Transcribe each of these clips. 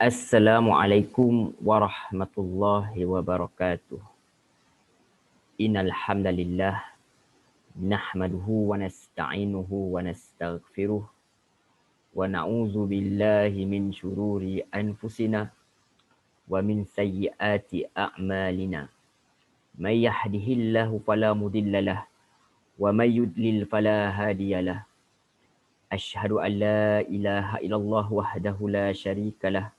Assalamualaikum warahmatullahi wabarakatuh. Innal hamdalillah nahmaduhu wa nasta'inuhu wa nastaghfiruh wa na'udzu billahi min syururi anfusina wa min sayyiati a'malina. May yahdihillahu fala mudhillalah wa may yudlil fala hadiyalah. Asyhadu an la ilaha illallah wahdahu la syarikalah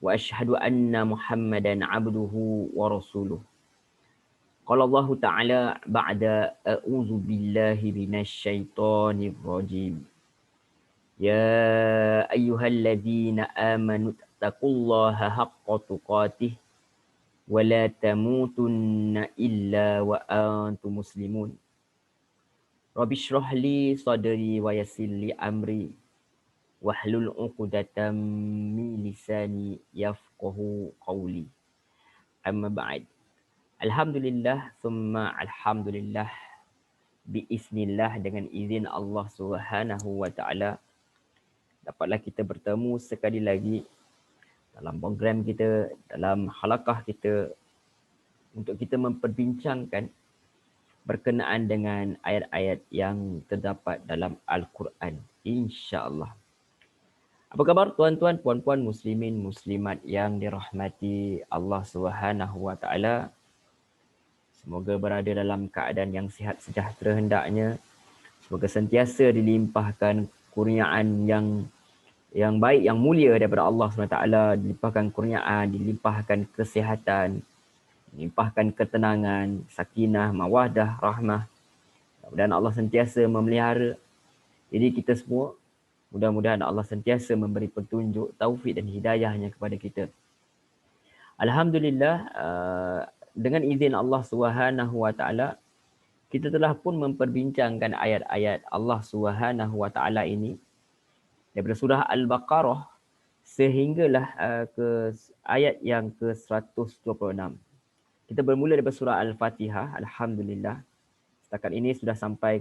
wa asyhadu anna Muhammadan abduhu wa rasuluh. Qala Allah Ta'ala ba'da a'udzu billahi minasyaitonir rajim. Ya ayyuhalladzina amanu taqullaha haqqa tuqatih wa la tamutunna illa wa antum muslimun. Rabbi shrah li sadri wa yassir li amri wahlul 'uqdatam min lisani yafqahu qawli. Amma ba'd. Alhamdulillah summa alhamdulillah biiznillah, dengan izin Allah Subhanahu wa taala dapatlah kita bertemu sekali lagi dalam program kita, dalam halaqah kita, untuk kita memperbincangkan berkenaan dengan ayat-ayat yang terdapat dalam Al-Quran, insya-Allah. Apa khabar tuan-tuan, puan-puan, muslimin, muslimat yang dirahmati Allah Subhanahu wa taala? Semoga berada dalam keadaan yang sihat sejahtera hendaknya. Semoga sentiasa dilimpahkan kurniaan yang baik, yang mulia daripada Allah SWT. Dilimpahkan kurniaan, dilimpahkan kesihatan, dilimpahkan ketenangan, sakinah, mawadah, rahmah. Mudah-mudahan Allah sentiasa memelihara diri kita semua. Mudah-mudahan Allah sentiasa memberi petunjuk, taufik dan hidayahnya kepada kita. Alhamdulillah, dengan izin Allah Subhanahu wa taala, kita telah pun memperbincangkan ayat-ayat Allah Subhanahu wa taala ini daripada surah Al-Baqarah sehinggalah ke ayat yang ke-126. Kita bermula daripada surah Al-Fatihah. Alhamdulillah, setakat ini sudah sampai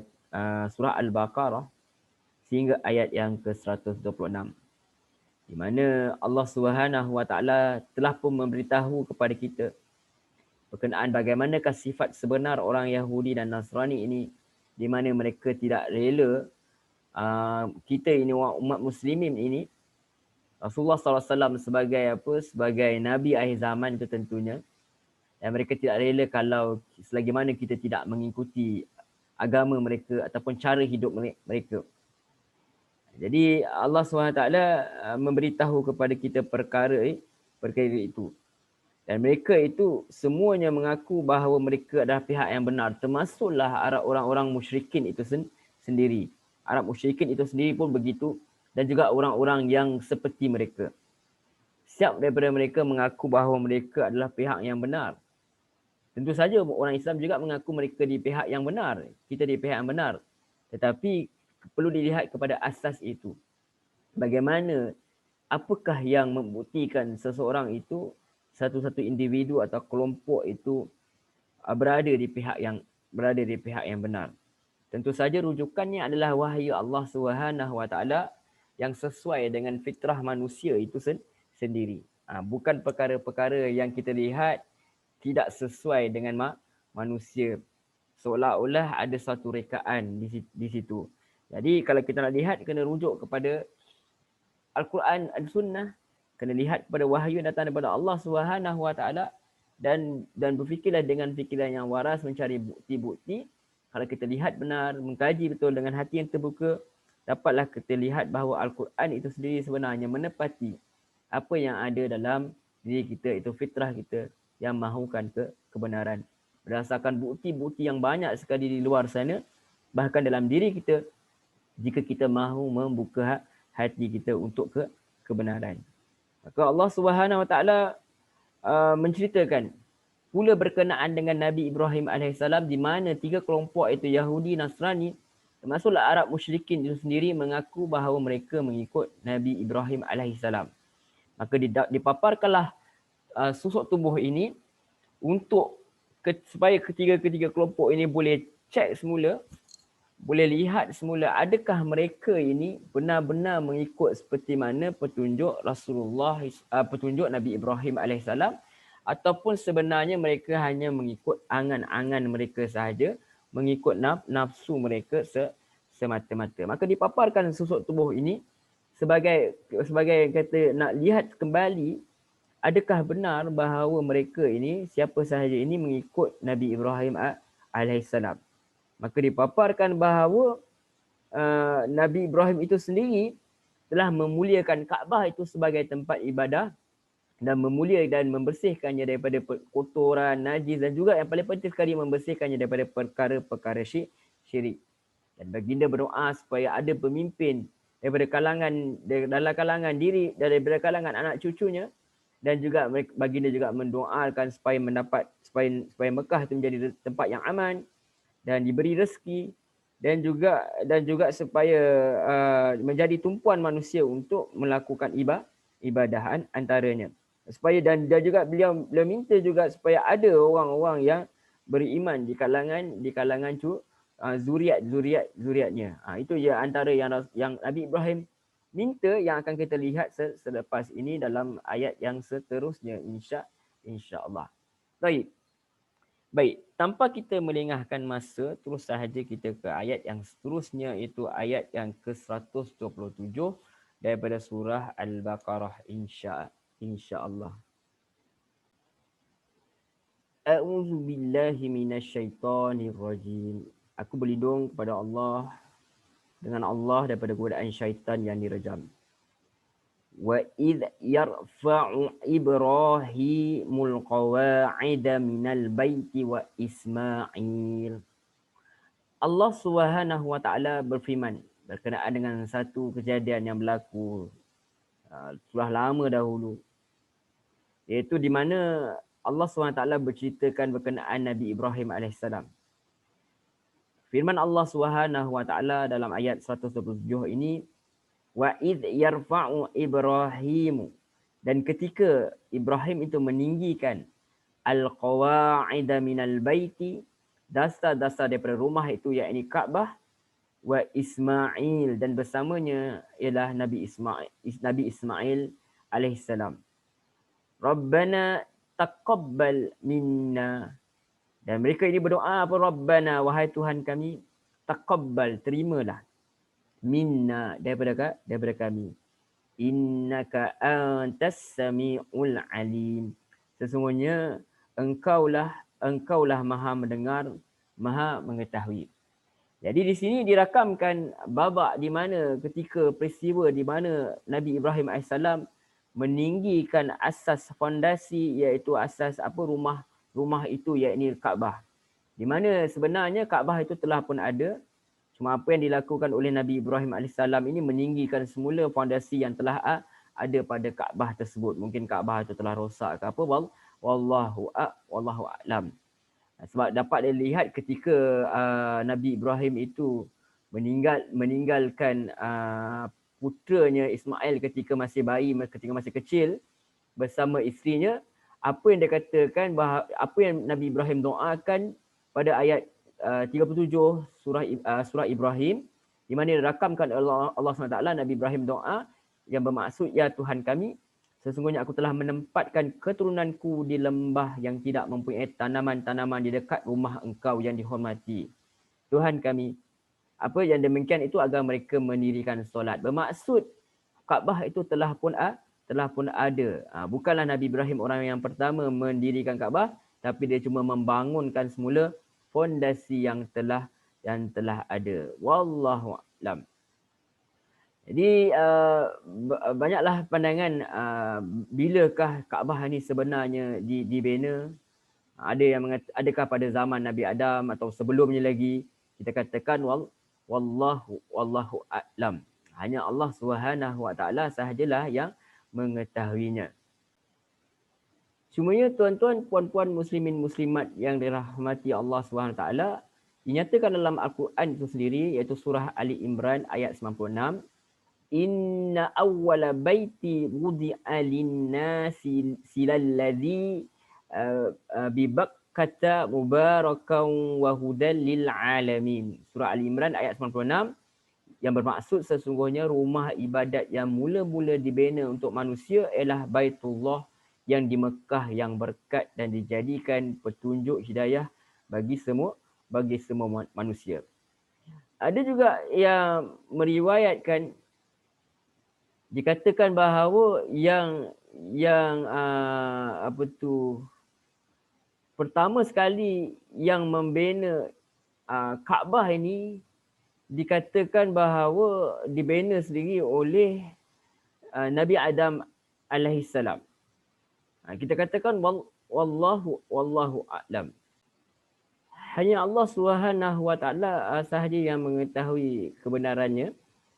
surah Al-Baqarah sehingga ayat yang ke-126, di mana Allah Subhanahu wa taala telah pun memberitahu kepada kita berkenaan bagaimanakah sifat sebenar orang Yahudi dan Nasrani ini, di mana mereka tidak rela kita ini, umat muslimin ini, Rasulullah SAW sebagai apa? Sebagai Nabi akhir zaman itu tentunya. Dan mereka tidak rela kalau selagi mana kita tidak mengikuti agama mereka ataupun cara hidup mereka. Jadi Allah SWT memberitahu kepada kita perkara itu. Dan mereka itu semuanya mengaku bahawa mereka adalah pihak yang benar. Termasuklah orang-orang musyrikin itu sendiri. Arab musyrikin itu sendiri pun begitu. Dan juga orang-orang yang seperti mereka. Setiap daripada mereka mengaku bahawa mereka adalah pihak yang benar. Tentu saja orang Islam juga mengaku mereka di pihak yang benar. Kita di pihak yang benar. Tetapi perlu dilihat kepada asas itu. Bagaimana, apakah yang membuktikan seseorang itu, satu-satu individu atau kelompok itu berada di pihak yang benar. Tentu saja rujukannya adalah wahyu Allah Subhanahu wa taala yang sesuai dengan fitrah manusia itu sendiri. Bukan perkara-perkara yang kita lihat tidak sesuai dengan manusia. Seolah-olah ada satu rekaan di situ. Jadi kalau kita nak lihat, kena rujuk kepada Al-Quran, Al-Sunnah, kena lihat kepada wahyu yang datang daripada Allah Subhanahu wa taala, dan berfikirlah dengan fikiran yang waras, mencari bukti-bukti. Kalau kita lihat benar, mengkaji betul dengan hati yang terbuka, dapatlah kita lihat bahawa Al-Quran itu sendiri sebenarnya menepati apa yang ada dalam diri kita, itu fitrah kita yang mahukan kebenaran. Berdasarkan bukti-bukti yang banyak sekali di luar sana, bahkan dalam diri kita, jika kita mahu membuka hati kita untuk kebenaran. Maka Allah Subhanahu wa taala menceritakan pula berkenaan dengan Nabi Ibrahim AS, di mana tiga kelompok itu, Yahudi, Nasrani, termasuklah Arab musyrikin itu sendiri, mengaku bahawa mereka mengikut Nabi Ibrahim AS. Maka dipaparkanlah susuk tubuh ini supaya ketiga kelompok ini boleh cek semula boleh lihat semula adakah mereka ini benar-benar mengikut seperti mana petunjuk Rasulullah, petunjuk Nabi Ibrahim alaihissalam, ataupun sebenarnya mereka hanya mengikut angan-angan mereka sahaja, mengikut nafsu mereka semata-mata. Maka dipaparkan susuk tubuh ini sebagai kata nak lihat kembali adakah benar bahawa mereka ini, siapa sahaja ini mengikut Nabi Ibrahim alaihissalam. Maka dipaparkan bahawa Nabi Ibrahim itu sendiri telah memuliakan Kaabah itu sebagai tempat ibadah dan memulia dan membersihkannya daripada kotoran, najis, dan juga yang paling penting sekali membersihkannya daripada perkara-perkara syirik. Dan baginda berdoa supaya ada pemimpin daripada dalam kalangan diri, daripada kalangan anak cucunya, dan juga baginda juga mendoakan supaya Mekah itu menjadi tempat yang aman dan diberi rezeki, dan juga supaya menjadi tumpuan manusia untuk melakukan ibadahan antaranya. Supaya dan juga beliau minta juga supaya ada orang-orang yang beriman di kalangan zuriatnya. Itu ya antara yang Nabi Ibrahim minta, yang akan kita lihat selepas ini dalam ayat yang seterusnya, insya-Allah. Baik, tanpa kita melengahkan masa, terus sahaja kita ke ayat yang seterusnya, iaitu ayat yang ke-127 daripada surah Al-Baqarah, insya-Allah. A'udzu billahi minasyaitonir rajim. Aku berlindung kepada Allah, dengan Allah daripada godaan syaitan yang direjam. Wa idh yarfa'u Ibrahimul qawa'ida minal baiti wa Ismail. Allah Subhanahu wa taala berfirman berkenaan dengan satu kejadian yang berlaku sudah lama dahulu, iaitu di mana Allah Subhanahu wa taala berceritakan berkenaan Nabi Ibrahim alaihissalam. Firman Allah Subhanahu wa taala dalam ayat 127 ini, wa id yarfa'u Ibrahim, dan ketika Ibrahim itu meninggikan al-qawa'ida minal baiti, dasar-dasar daripada rumah itu, yakni Kaabah, wa Ismail, dan bersamanya ialah Nabi Ismail alaihissalam. Rabbana taqabbal minna, dan mereka ini berdoa apa? Rabbana, wahai Tuhan kami, taqabbal, terimalah, minna, daripada kami, innaka antas samiul alim, sesungguhnya engkaulah maha mendengar, maha mengetahui. Jadi di sini dirakamkan babak di mana ketika peristiwa di mana Nabi Ibrahim AS meninggikan asas fondasi, iaitu asas rumah itu, yakni Kaabah. Di mana sebenarnya Kaabah itu telah pun ada, cuma apa yang dilakukan oleh Nabi Ibrahim AS ini meninggikan semula fondasi yang telah ada pada Kaabah tersebut. Mungkin Kaabah itu telah rosak ke apa, wallahu a'lam. Sebab dapat dilihat ketika Nabi Ibrahim itu meninggalkan putranya Ismail ketika masih bayi, ketika masih kecil, bersama isterinya, apa yang dia katakan, apa yang Nabi Ibrahim doakan pada ayat 37 surah Ibrahim, di mana dirakamkan Allah SWT, Nabi Ibrahim doa yang bermaksud, ya Tuhan kami, sesungguhnya aku telah menempatkan keturunanku di lembah yang tidak mempunyai tanaman-tanaman di dekat rumah engkau yang dihormati. Tuhan kami, apa yang demikian itu agar mereka mendirikan solat. Bermaksud Kaabah itu telah pun ada. Bukanlah Nabi Ibrahim orang yang pertama mendirikan Kaabah, tapi dia cuma membangunkan semula fondasi yang telah ada. Wallahu a'lam. Jadi banyaklah pandangan bilakah Kaabah ni sebenarnya dibina. Ada yang adakah pada zaman Nabi Adam atau sebelumnya lagi. Kita katakan wallahu a'lam. Hanya Allah Subhanahu wa taala sahajalah yang mengetahuinya. Semuanya tuan-tuan, puan-puan, muslimin, muslimat yang dirahmati Allah Subhanahu wa taala, dinyatakan dalam Al-Quran itu sendiri, iaitu surah Ali Imran ayat 96. Inna awwala baiti wudi'a lin-nasi silalladzi kata mubarakan wa hudan lil alamin. Surah Al-Imran ayat 96 yang bermaksud sesungguhnya rumah ibadat yang mula-mula dibina untuk manusia ialah Baitullah yang di Mekah yang berkat dan dijadikan petunjuk hidayah bagi semua manusia. Ada juga yang meriwayatkan dikatakan bahawa yang pertama sekali yang membina Kaabah ini dikatakan bahawa dibina sendiri oleh Nabi Adam alaihissalam. Kita katakan wallahu a'lam. Hanya Allah Subhanahu wa taala sahaja yang mengetahui kebenarannya.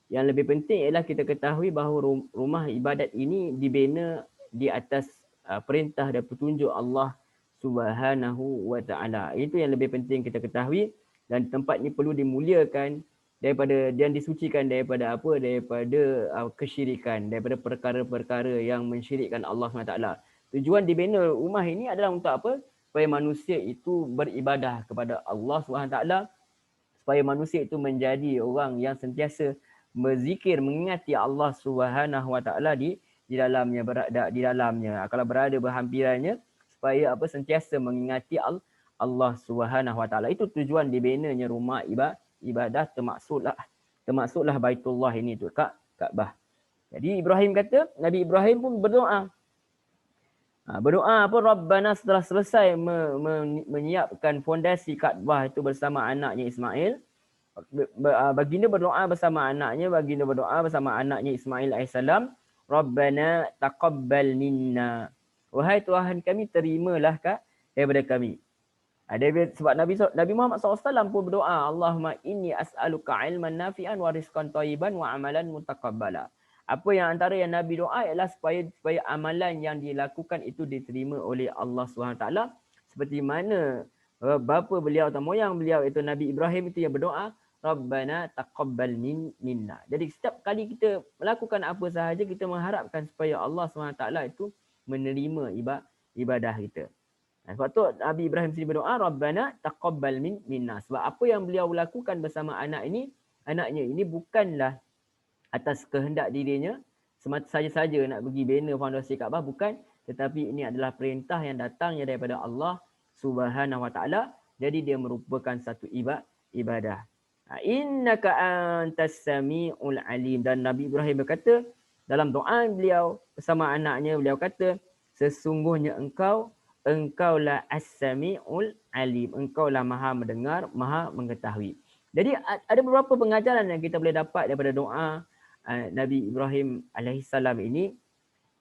Yang lebih penting ialah kita ketahui bahawa rumah ibadat ini dibina di atas perintah dan petunjuk Allah Subhanahu wa taala. Itu yang lebih penting kita ketahui, dan tempat ini perlu dimuliakan daripada dan disucikan daripada apa? Daripada kesyirikan, daripada perkara-perkara yang mensyirikkan Allah SWT. Tujuan dibina rumah ini adalah untuk apa? Supaya manusia itu beribadah kepada Allah SWT, supaya manusia itu menjadi orang yang sentiasa berzikir, mengingati Allah Subhanahu wa taala di dalamnya, berada di dalamnya. Kalau berada berhampirannya, supaya apa? Sentiasa mengingati Allah Subhanahu wa taala. Itu tujuan dibinanya rumah ibadah, termaksudlah Baitullah ini tu, Kaabah. Jadi Ibrahim kata, Nabi Ibrahim pun berdoa. Berdoa apa? Rabbana, setelah selesai menyiapkan fondasi Kaabah itu bersama anaknya Ismail. Baginda berdoa bersama anaknya Ismail AS. Rabbana taqabbal minna. Wahai Tuhan kami, terimalah daripada kami. Sebab Nabi Muhammad SAW pun berdoa, Allahumma inni as'aluka ilman nafi'an wa rizqan thayyiban wa amalan mutaqabbala. Apa yang antara yang Nabi doa ialah supaya amalan yang dilakukan itu diterima oleh Allah SWT. Seperti mana bapa beliau atau moyang beliau itu Nabi Ibrahim itu yang berdoa, Rabbana taqabbal minna. Jadi setiap kali kita melakukan apa sahaja, kita mengharapkan supaya Allah SWT itu menerima ibadah kita. Sebab tu Nabi Ibrahim sendiri berdoa, Rabbana taqabbal minna. Sebab apa yang beliau lakukan bersama anaknya ini bukanlah atas kehendak dirinya, semata saja nak pergi bina fondasi Kaabah, bukan, tetapi ini adalah perintah yang datangnya daripada Allah Subhanahu wa taala. Jadi dia merupakan satu ibadah. Innaka antas samiul alim. Dan Nabi Ibrahim berkata dalam doa beliau bersama anaknya, beliau kata, sesungguhnya engkaulah as-samiul alim. Engkaulah Maha mendengar, Maha mengetahui. Jadi ada beberapa pengajaran yang kita boleh dapat daripada doa Nabi Ibrahim alaihissalam ini.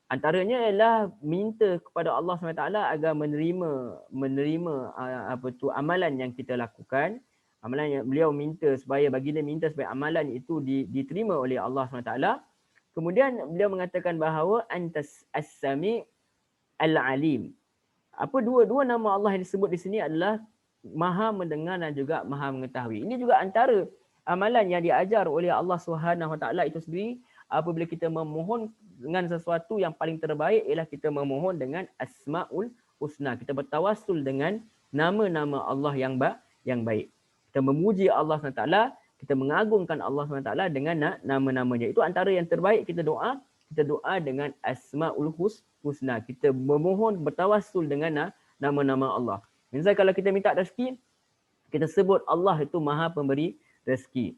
Antaranya ialah minta kepada Allah SWT agar menerima amalan yang kita lakukan. Amalan yang beliau minta supaya amalan itu diterima oleh Allah SWT. Kemudian beliau mengatakan bahawa antas as-sami al-alim. Apa dua nama Allah yang disebut di sini adalah Maha mendengar dan juga Maha mengetahui. Ini juga antara amalan yang diajar oleh Allah Subhanahu wa taala itu sendiri. Apabila kita memohon dengan sesuatu yang paling terbaik ialah kita memohon dengan Asmaul Husna. Kita bertawassul dengan nama-nama Allah yang baik. Kita memuji Allah SWT, kita mengagungkan Allah SWT dengan nama-namanya. Itu antara yang terbaik kita doa dengan Asmaul Husna. Kita memohon, bertawassul dengan nama-nama Allah. Misalnya kalau kita minta rezeki, kita sebut Allah itu Maha Pemberi rezeki.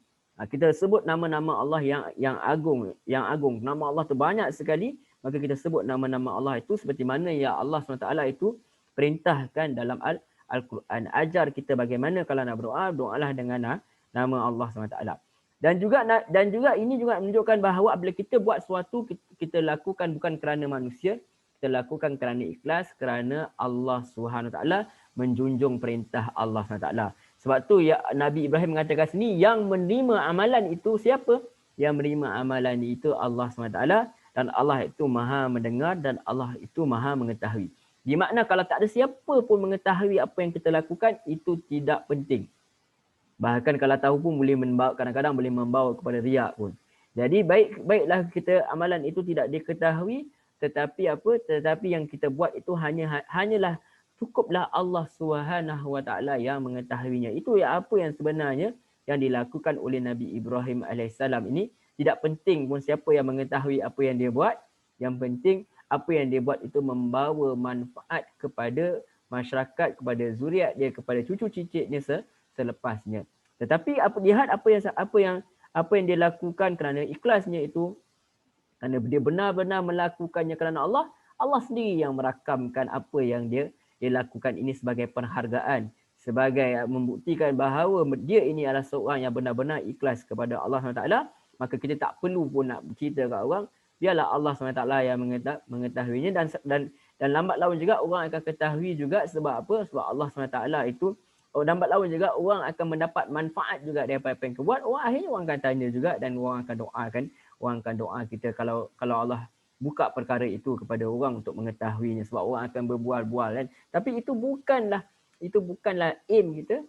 Kita sebut nama-nama Allah yang agung. Nama Allah itu banyak sekali, maka kita sebut nama-nama Allah itu seperti mana ya Allah SWT itu perintahkan dalam Al-Quran. Ajar kita bagaimana kalau nak berdoa, doalah dengan nama Allah SWT. Dan juga ini juga menunjukkan bahawa apabila kita buat sesuatu, kita lakukan bukan kerana manusia, kita lakukan kerana ikhlas, kerana Allah SWT menjunjung perintah Allah SWT. Sebab tu ya Nabi Ibrahim mengatakan sini, yang menerima amalan itu siapa? Yang menerima amalan itu Allah SWT, dan Allah itu Maha mendengar dan Allah itu Maha mengetahui. Di makna kalau tak ada siapa pun mengetahui apa yang kita lakukan, itu tidak penting. Bahkan kalau tahu pun kadang-kadang boleh membawa kepada riak pun. Jadi baiklah kita amalan itu tidak diketahui, tetapi yang kita buat itu hanyalah cukuplah Allah Subhanahu wa taala yang mengetahuinya. Itu ya apa yang sebenarnya yang dilakukan oleh Nabi Ibrahim alaihissalam ini. Tidak penting pun siapa yang mengetahui apa yang dia buat. Yang penting apa yang dia buat itu membawa manfaat kepada masyarakat, kepada zuriat dia, kepada cucu cicitnya selepasnya. Tetapi lihat apa yang dia lakukan kerana ikhlasnya itu, kerana dia benar-benar melakukannya kerana Allah, Allah sendiri yang merakamkan apa yang dia lakukan ini sebagai penghargaan, sebagai membuktikan bahawa dia ini adalah seorang yang benar-benar ikhlas kepada Allah SWT. Maka kita tak perlu pun nak cerita kat orang, biarlah Allah SWT yang mengetahuinya, dan lambat laun juga orang akan ketahui juga. Sebab apa? Sebab Allah SWT itu lambat laun juga orang akan mendapat manfaat juga daripada apa yang kau buat. Akhirnya orang akan tanya juga, dan orang akan doa kita kalau Allah buka perkara itu kepada orang untuk mengetahuinya, sebab orang akan berbual-bual kan. Tapi itu bukanlah aim kita.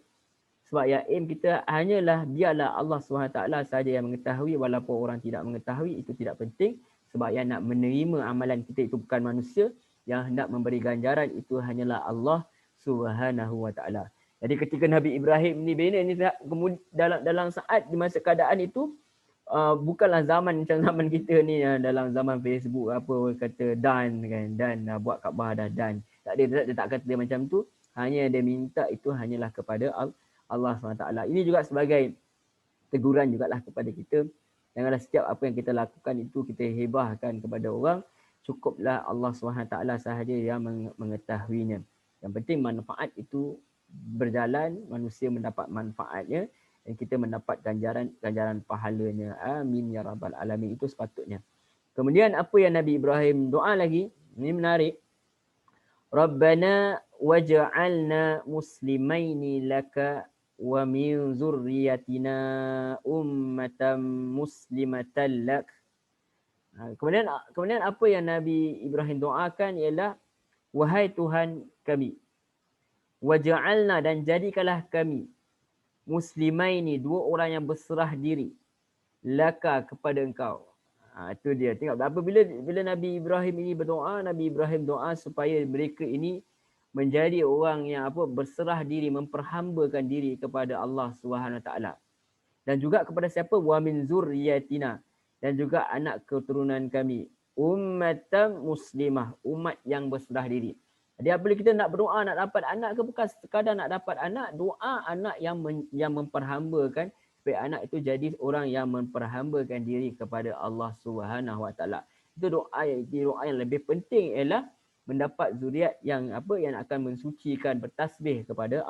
Sebab yang aim kita hanyalah biarlah Allah SWT saja yang mengetahui, walaupun orang tidak mengetahui, itu tidak penting. Sebab yang nak menerima amalan kita itu bukan manusia, yang hendak memberi ganjaran itu hanyalah Allah Subhanahu wa taala. Jadi ketika Nabi Ibrahim ni bina ni dalam saat di masa keadaan itu, bukanlah zaman macam zaman kita ni, dalam zaman Facebook apa kata dan buat Kaabah dah dan. Tak ada, dia tak kata macam tu. Hanya dia minta itu hanyalah kepada Allah SWT. Ini juga sebagai teguran jugalah kepada kita. Janganlah setiap apa yang kita lakukan itu kita hebahkan kepada orang. Cukuplah Allah SWT sahaja yang mengetahuinya. Yang penting manfaat itu berjalan, manusia mendapat manfaatnya, dan kita mendapat ganjaran pahalanya. Amin ya rabbal alamin. Itu sepatutnya. Kemudian apa yang Nabi Ibrahim doa lagi, ini menarik. Rabbana waj'alna muslimaini laka wa min zurriyatina ummatan muslimatan lak. Kemudian apa yang Nabi Ibrahim doakan ialah, wahai Tuhan kami, waj'alna, dan jadikanlah kami, muslimaini, dua orang yang berserah diri, laka, kepada engkau. Itu dia. Tengok bila Nabi Ibrahim ini berdoa, Nabi Ibrahim doa supaya mereka ini menjadi orang yang berserah diri, memperhambakan diri kepada Allah Subhanahu Wa Taala. Dan juga kepada siapa? Wa min zurriyatina, dan juga anak keturunan kami, ummatan muslimah, umat yang berserah diri. Jadi apabila kita nak berdoa nak dapat anak ke, bukan sekadar nak dapat anak, doa anak yang memperhambakan, supaya anak itu jadi orang yang memperhambakan diri kepada Allah Subhanahu Wa Taala. Itu doa yang lebih penting ialah mendapat zuriat yang akan mensucikan, bertasbih kepada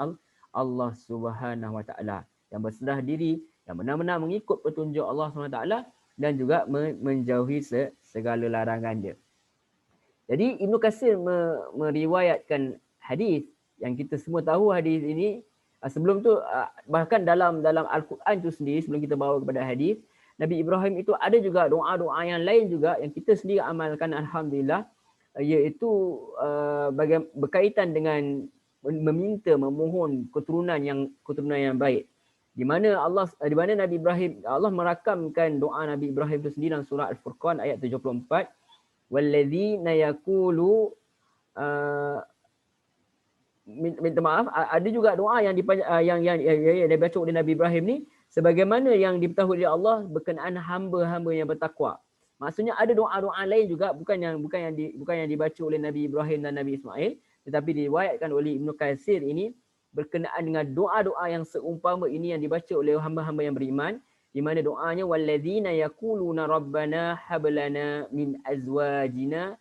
Allah Subhanahu Wa Taala, yang berserah diri, yang benar-benar mengikut petunjuk Allah Subhanahu Wa Taala, dan juga menjauhi segala larangan dia. Jadi Ibnu Katsir meriwayatkan hadis yang kita semua tahu. Hadis ini sebelum tu bahkan dalam Al-Quran tu sendiri, sebelum kita bawa kepada hadis, Nabi Ibrahim itu ada juga doa-doa yang lain juga yang kita sendiri amalkan, alhamdulillah, iaitu berkaitan dengan meminta, memohon keturunan yang baik. Di mana Nabi Ibrahim, Allah merakamkan doa Nabi Ibrahim itu sendiri dalam surah Al-Furqan ayat 74. Walladzina yaqulu, minta maaf, ada juga doa yang dibaca oleh Nabi Ibrahim ni, sebagaimana yang diketahui oleh Allah berkenaan hamba-hamba yang bertakwa. Maksudnya ada doa-doa lain juga, bukan yang dibaca oleh Nabi Ibrahim dan Nabi Ismail, tetapi diriwayatkan oleh Ibnu Katsir ini berkenaan dengan doa-doa yang seumpama ini yang dibaca oleh hamba-hamba yang beriman, di mana doanya, walladzina yaquluna rabbana hab lana min azwajina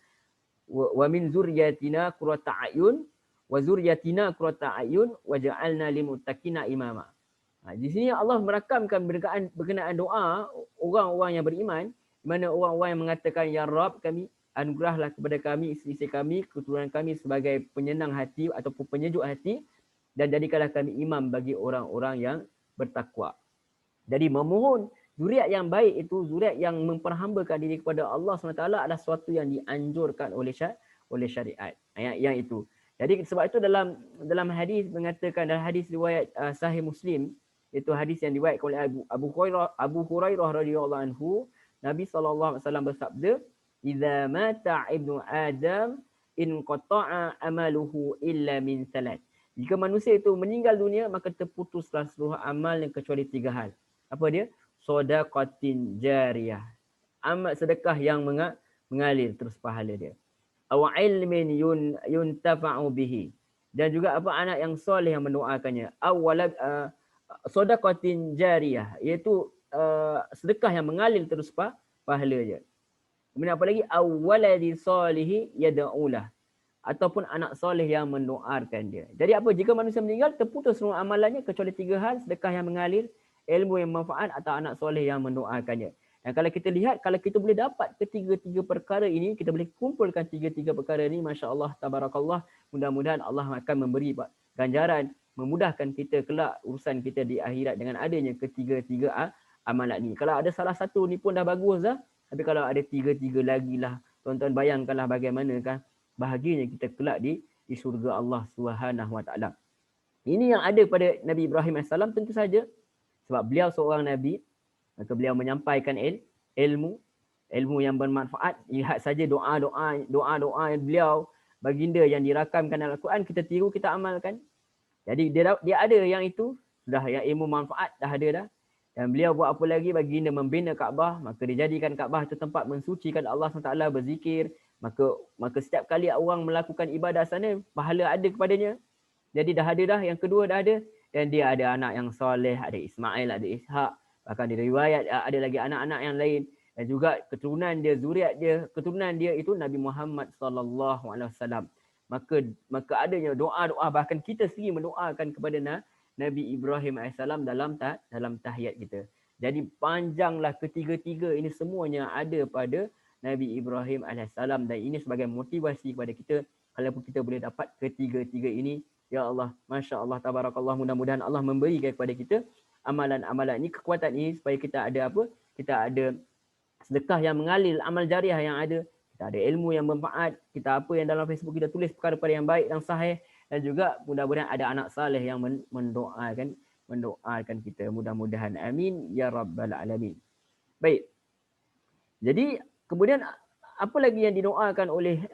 wa min zurriyyatina qurrata a'yun wa zurriyyatina qurrata a'yun waj'alna lil muttaqina imama. Di sini Allah merakamkan berkenaan doa orang-orang yang beriman, di mana orang-orang yang mengatakan, ya Rabb, kami anugerahlah kepada kami, isteri-isteri kami, keturunan kami sebagai penyenang hati ataupun penyejuk hati, dan jadikanlah kami imam bagi orang-orang yang bertakwa. Jadi memohon zuriat yang baik itu, zuriat yang memperhambakan diri kepada Allah SWT adalah sesuatu yang dianjurkan oleh syariat. Yang itu. Jadi sebab itu dalam hadis mengatakan, dalam hadis riwayat Sahih Muslim, itu hadis yang diriwayatkan oleh Abu Hurairah radhiyallahu anhu, Nabi SAW bersabda, "Idza mata ibnu Adam in qata'a amaluhu illa min thalath. Jika manusia itu meninggal dunia, maka terputuslah seluruh amalnya kecuali 3 hal. Apa dia? Shadaqatin jariyah. Amal sedekah yang mengalir terus pahala dia. Aw ilmin yuntafa'u bihi. Dan juga apa, anak yang soleh yang mendoakannya. Aw walad shadaqatin jariyah, iaitu sedekah yang mengalir terus pahala dia. Kemudian apa lagi? Aw waladi salihi yad'ulah, ataupun anak soleh yang mendoakan dia. Jadi apa? Jika manusia meninggal, terputus semua amalannya kecuali 3 hal: sedekah yang mengalir, ilmu yang manfaat, atau anak soleh yang mendoakannya. Dan kalau kita lihat, kalau kita boleh dapat ketiga-tiga perkara ini, kita boleh kumpulkan tiga-tiga perkara ini, Masya Allah, Tabarakallah, mudah-mudahan Allah akan memberi ganjaran, memudahkan kita kelak urusan kita di akhirat dengan adanya ketiga-tiga amalan ini. Kalau ada salah satu ni pun dah bagus dah, tapi kalau ada tiga-tiga lagi lah, tuan-tuan bayangkanlah bagaimana kan bahagianya kita kelak di syurga Allah Subhanahu Wa Taala. Ini yang ada pada Nabi Ibrahim AS, tentu saja sebab beliau seorang nabi, maka beliau menyampaikan ilmu yang bermanfaat. Lihat saja doa beliau, baginda yang dirakamkan dalam Al-Quran, kita tiru, kita amalkan. Jadi dia ada yang itu, sudah yang ilmu manfaat dah ada dah. Dan beliau buat apa lagi? Baginda membina Kaabah, maka dijadikan Kaabah itu tempat mensucikan Allah SWT, berzikir. Maka setiap kali orang melakukan ibadah sana, pahala ada kepadanya. Jadi dah ada dah, yang kedua dah ada. Dan dia ada anak yang soleh, ada Ismail, ada Ishak. Bahkan di riwayat ada lagi anak-anak yang lain. Dan juga keturunan dia, zuriat dia, keturunan dia itu Nabi Muhammad SAW. Maka adanya doa-doa, bahkan kita sendiri mendoakan kepada Nabi Ibrahim AS dalam tahiyat kita. Jadi panjanglah ketiga-tiga ini semuanya ada pada Nabi Ibrahim AS. Dan ini sebagai motivasi kepada kita, kalau kita boleh dapat ketiga-tiga ini, ya Allah, Masya Allah, Tabarakallah, mudah-mudahan Allah memberikan kepada kita amalan-amalan ini, kekuatan ini, supaya kita ada apa? Kita ada sedekah yang mengalir, amal jariah yang ada, kita ada ilmu yang bermanfaat, kita apa yang dalam Facebook kita tulis perkara-perkara yang baik dan sahih, dan juga mudah-mudahan ada anak saleh yang mendoakan kita. Mudah-mudahan, amin ya rabbal alamin. Baik. Jadi kemudian apa lagi yang didoakan oleh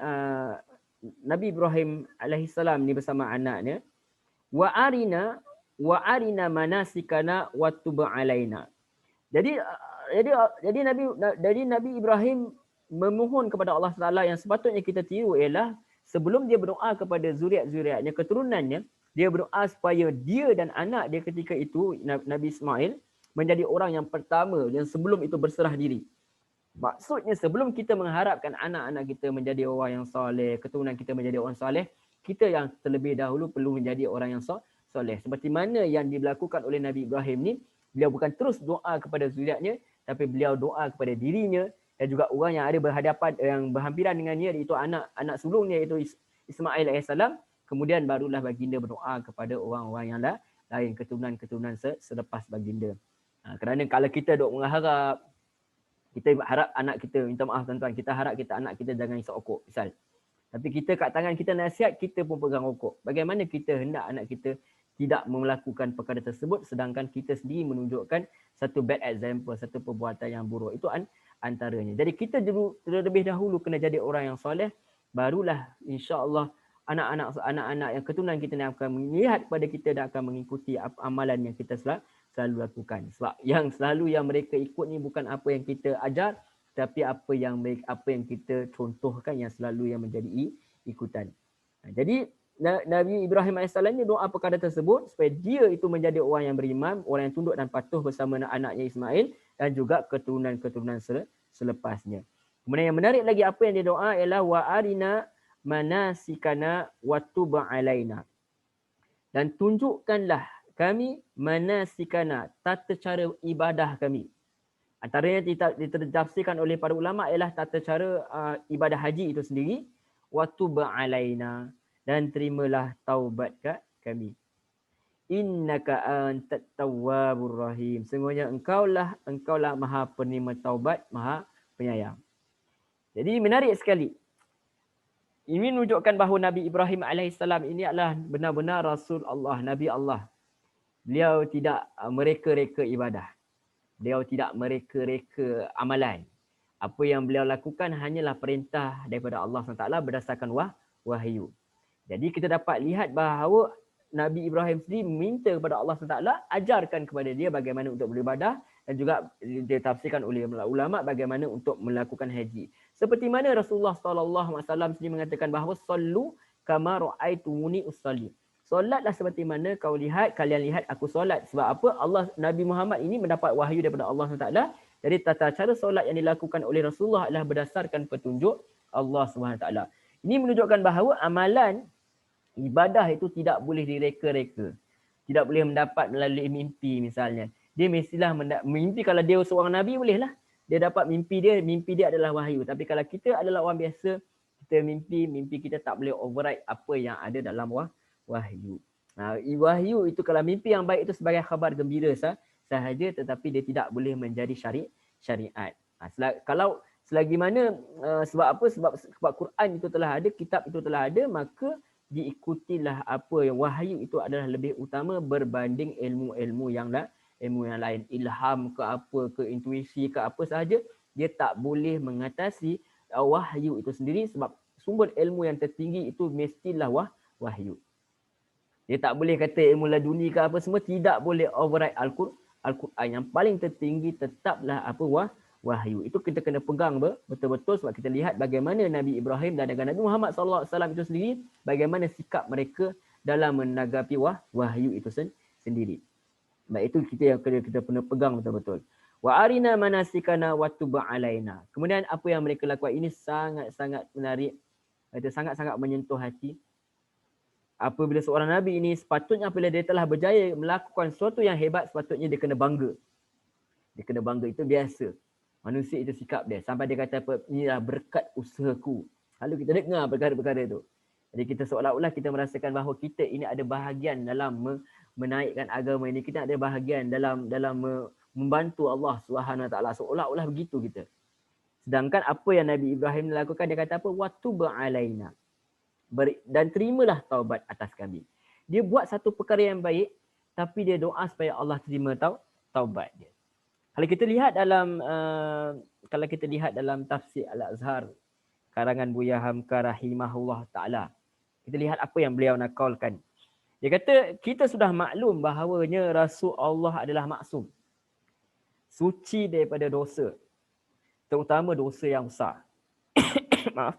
Nabi Ibrahim alaihissalam ni bersama anaknya? Wa arina manasikana wa tub alaina. Jadi Nabi Ibrahim memohon kepada Allah Taala yang sepatutnya kita tiru ialah sebelum dia berdoa kepada zuriat-zuriatnya, keturunannya, dia berdoa supaya dia dan anak dia ketika itu, Nabi Ismail, menjadi orang yang pertama yang sebelum itu berserah diri. Maksudnya sebelum kita mengharapkan anak-anak kita menjadi orang yang soleh, keturunan kita menjadi orang soleh, kita yang terlebih dahulu perlu menjadi orang yang soleh. Seperti mana yang dilakukan oleh Nabi Ibrahim ni, beliau bukan terus doa kepada zuriatnya, tapi beliau doa kepada dirinya dan juga orang yang ada berhadapan, yang berhampiran dengannya, iaitu anak sulungnya, iaitu Ismail AS. Kemudian barulah baginda berdoa kepada orang-orang yang lain, keturunan selepas baginda. Kerana kalau kita dok mengharap, kita harap anak kita, minta maaf tuan-tuan, kita harap anak kita jangan isap rokok misal. Tapi kita kat tangan kita nasihat, kita pun pegang rokok. Bagaimana kita hendak anak kita tidak melakukan perkara tersebut, sedangkan kita sendiri menunjukkan satu bad example, satu perbuatan yang buruk. Itu antaranya. Jadi kita terlebih dahulu kena jadi orang yang soleh, barulah insya-Allah anak-anak yang keturunan kita yang akan melihat kepada kita dan akan mengikuti amalan yang kita selalu lakukan. Sebab yang mereka ikut ni bukan apa yang kita ajar, tapi apa yang kita contohkan yang selalu yang menjadi ikutan. Jadi Nabi Ibrahim AS ni doa perkara tersebut supaya dia itu menjadi orang yang beriman, orang yang tunduk dan patuh bersama anaknya Ismail dan juga keturunan selepasnya. Kemudian yang menarik lagi apa yang dia doa ialah wa arina manasikana wa tub alaina. Dan tunjukkanlah kami manasikana, tata cara ibadah kami. Antaranya ditafsirkan oleh para ulama ialah tata cara ibadah haji itu sendiri, wa tub alaina, dan terimalah taubat kami. Innaka antat tawwabur rahim. Sesungguhnya engkaulah Maha penerima taubat, Maha penyayang. Jadi menarik sekali. Ini menunjukkan bahawa Nabi Ibrahim alaihissalam ini adalah benar-benar Rasul Allah, Nabi Allah. Beliau tidak mereka-reka ibadah. Beliau tidak mereka-reka amalan. Apa yang beliau lakukan hanyalah perintah daripada Allah SWT berdasarkan wahyu. Jadi kita dapat lihat bahawa Nabi Ibrahim sendiri minta kepada Allah SWT ajarkan kepada dia bagaimana untuk beribadah, dan juga ditafsirkan oleh ulama bagaimana untuk melakukan haji. Seperti mana Rasulullah SAW sendiri mengatakan bahawa sallu kama ra'aitumuni usalli. Solatlah seperti mana kalian lihat aku solat. Sebab apa? Nabi Muhammad ini mendapat wahyu daripada Allah SWT. Jadi tata cara solat yang dilakukan oleh Rasulullah adalah berdasarkan petunjuk Allah SWT. Ini menunjukkan bahawa amalan ibadah itu tidak boleh direka-reka. Tidak boleh mendapat melalui mimpi misalnya. Dia mestilah mimpi, kalau dia seorang Nabi bolehlah. Dia dapat mimpi dia adalah wahyu. Tapi kalau kita adalah orang biasa, kita mimpi kita tak boleh override apa yang ada dalam wahyu. Wahyu itu kalau mimpi yang baik itu sebagai khabar gembira sahaja, tetapi dia tidak boleh menjadi syariat. Kalau selagi mana sebab apa? Sebab Quran itu telah ada, kitab itu telah ada, maka diikutilah apa yang wahyu itu adalah lebih utama berbanding ilmu-ilmu yang lain. Ilham ke apa, ke intuisi ke apa sahaja, dia tak boleh mengatasi wahyu itu sendiri, sebab sumber ilmu yang tertinggi itu mestilah wahyu. Dia tak boleh kata ilmu laduni ke apa semua, tidak boleh override Al-Quran. Yang paling tertinggi tetaplah apa? Wahyu. Itu kita kena pegang betul-betul, sebab kita lihat bagaimana Nabi Ibrahim dan Nabi Muhammad SAW itu sendiri, bagaimana sikap mereka dalam menanggapi wahyu itu sendiri. Baik, itu kita yang kita kena pegang betul-betul. Wa arina manasikana wa tub alaina. Kemudian apa yang mereka lakukan ini sangat-sangat menarik, sangat-sangat menyentuh hati. Apabila seorang Nabi ini sepatutnya apabila dia telah berjaya melakukan sesuatu yang hebat, sepatutnya dia kena bangga. Dia kena bangga, itu biasa. Manusia itu sikap dia. Sampai dia kata apa? Inilah berkat usahaku. Lalu kita dengar perkara-perkara itu. Jadi kita seolah-olah kita merasakan bahawa kita ini ada bahagian dalam menaikkan agama ini. Kita ada bahagian dalam membantu Allah SWT. Seolah-olah begitu kita. Sedangkan apa yang Nabi Ibrahim lakukan, dia kata apa? Watub alaina. Dan terimalah taubat atas kami. Dia buat satu perkara yang baik, tapi dia doa supaya Allah terima taubat dia. Kalau kita lihat dalam tafsir Al-Azhar karangan Buya Hamka rahimahullah taala, kita lihat apa yang beliau nakalkan. Dia kata kita sudah maklum bahawanya Rasul Allah adalah maksum, suci daripada dosa, terutama dosa yang besar. Maaf.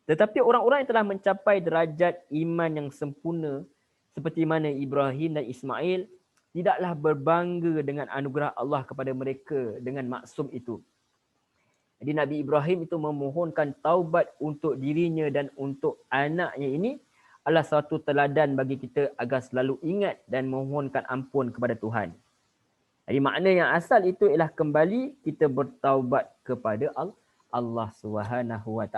Tetapi orang-orang yang telah mencapai derajat iman yang sempurna seperti mana Ibrahim dan Ismail, tidaklah berbangga dengan anugerah Allah kepada mereka dengan maksum itu. Jadi Nabi Ibrahim itu memohonkan taubat untuk dirinya dan untuk anaknya. Ini adalah satu teladan bagi kita agar selalu ingat dan memohonkan ampun kepada Tuhan. Jadi makna yang asal itu ialah kembali kita bertaubat kepada Allah SWT.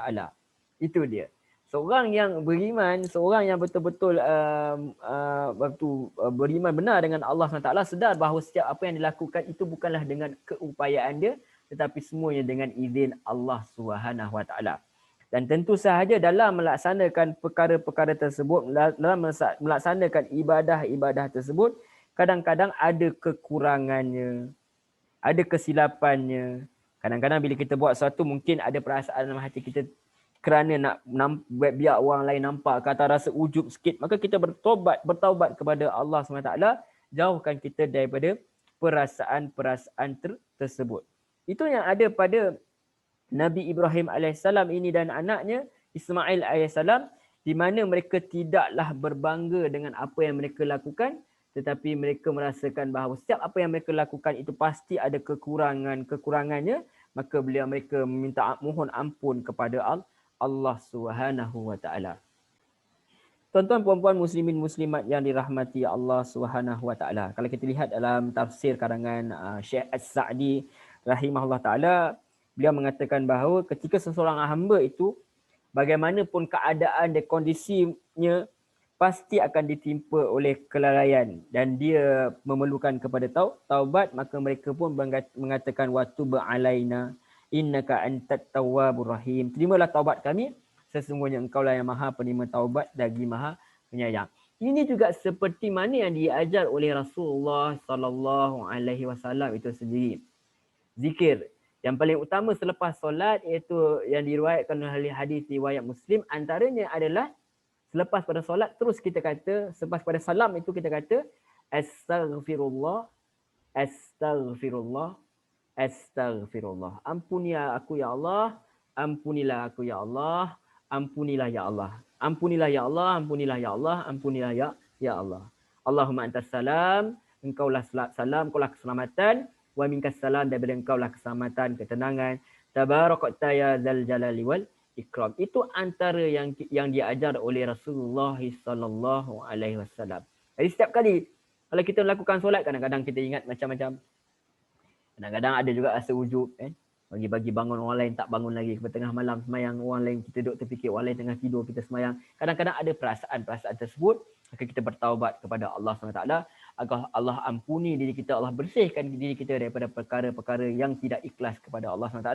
Itu dia. Seorang yang beriman, seorang yang betul-betul beriman benar dengan Allah SWT, sedar bahawa setiap apa yang dilakukan itu bukanlah dengan keupayaan dia, tetapi semuanya dengan izin Allah SWT. Dan tentu sahaja dalam melaksanakan perkara-perkara tersebut, dalam melaksanakan ibadah-ibadah tersebut, kadang-kadang ada kekurangannya, ada kesilapannya. Kadang-kadang bila kita buat sesuatu, mungkin ada perasaan dalam hati kita kerana nak biar orang lain nampak, kata rasa ujub sikit, maka kita bertaubat kepada Allah SWT, jauhkan kita daripada perasaan-perasaan tersebut. Itu yang ada pada Nabi Ibrahim AS ini dan anaknya Ismail AS, di mana mereka tidaklah berbangga dengan apa yang mereka lakukan, tetapi mereka merasakan bahawa setiap apa yang mereka lakukan itu pasti ada kekurangannya, maka mereka meminta mohon ampun kepada Allah SWT. Tuan-tuan puan-puan muslimin muslimat yang dirahmati Allah SWT. Kalau kita lihat dalam tafsir karangan Syekh As-Sa'di rahimahullah taala, beliau mengatakan bahawa ketika seseorang hamba itu bagaimanapun keadaan dan kondisinya pasti akan ditimpa oleh kelalaian dan dia memerlukan kepada taubat, maka mereka pun mengatakan wa tub alaina innaka antat tawwabur rahim. Terimalah taubat kami, sesungguhnya engkaulah yang Maha penerima taubat lagi Maha penyayang. Ini juga seperti mana yang diajar oleh Rasulullah sallallahu alaihi wasallam itu sendiri. Zikir yang paling utama selepas solat, iaitu yang diriwayatkan oleh hadis riwayat Muslim, antaranya adalah selepas pada solat terus kita kata, selepas pada salam itu kita kata astaghfirullah, astaghfirullah, astaghfirullah. Ampunilah aku ya Allah, ampunilah aku ya Allah, ampunilah ya Allah. Ampunilah ya Allah, ampunilah ya Allah, ampunilah ya Allah. Allahumma antas salam, engkaulah salam, engkaulah keselamatan, wa minkas salam, daripada engkaulah keselamatan, ketenangan. Tabarakta ya zal jalali wal ikram. Itu antara yang diajar oleh Rasulullah sallallahu alaihi wasallam. Jadi setiap kali kalau kita melakukan solat, kadang-kadang kita ingat macam-macam. Kadang-kadang ada juga rasa ujub, bagi-bagi bangun orang lain tak bangun lagi, ke tengah malam semayang orang lain kita duduk terfikir, orang lain tengah tidur kita semayang. Kadang-kadang ada perasaan-perasaan tersebut, maka kita bertaubat kepada Allah SWT agar Allah ampuni diri kita, Allah bersihkan diri kita daripada perkara-perkara yang tidak ikhlas kepada Allah SWT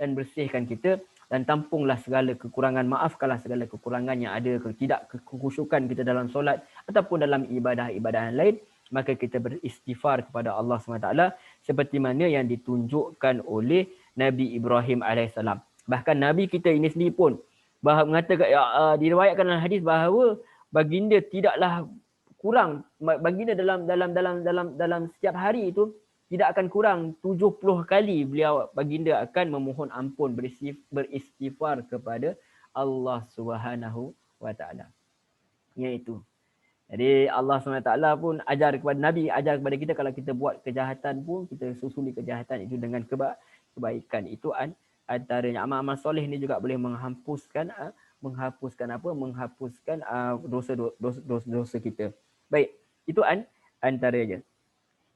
dan bersihkan kita dan tampunglah segala kekurangan, maafkanlah segala kekurangan yang ada, tidak kekhusyukan kita dalam solat ataupun dalam ibadah-ibadah yang lain. Maka kita beristighfar kepada Allah SWT seperti mana yang ditunjukkan oleh Nabi Ibrahim AS. Bahkan Nabi kita ini sendiri pun mengatakan, diriwayatkan dalam hadis bahawa baginda tidaklah kurang, baginda dalam setiap hari itu tidak akan kurang 70 kali baginda akan memohon ampun, beristighfar kepada Allah Subhanahu wa taala. Iaitu jadi Allah SWT pun ajar kepada Nabi, ajar kepada kita kalau kita buat kejahatan pun, kita susuli kejahatan itu dengan kebaikan. Itu antaranya amal-amal soleh ni juga boleh menghapuskan dosa kita. Baik, itu antaranya.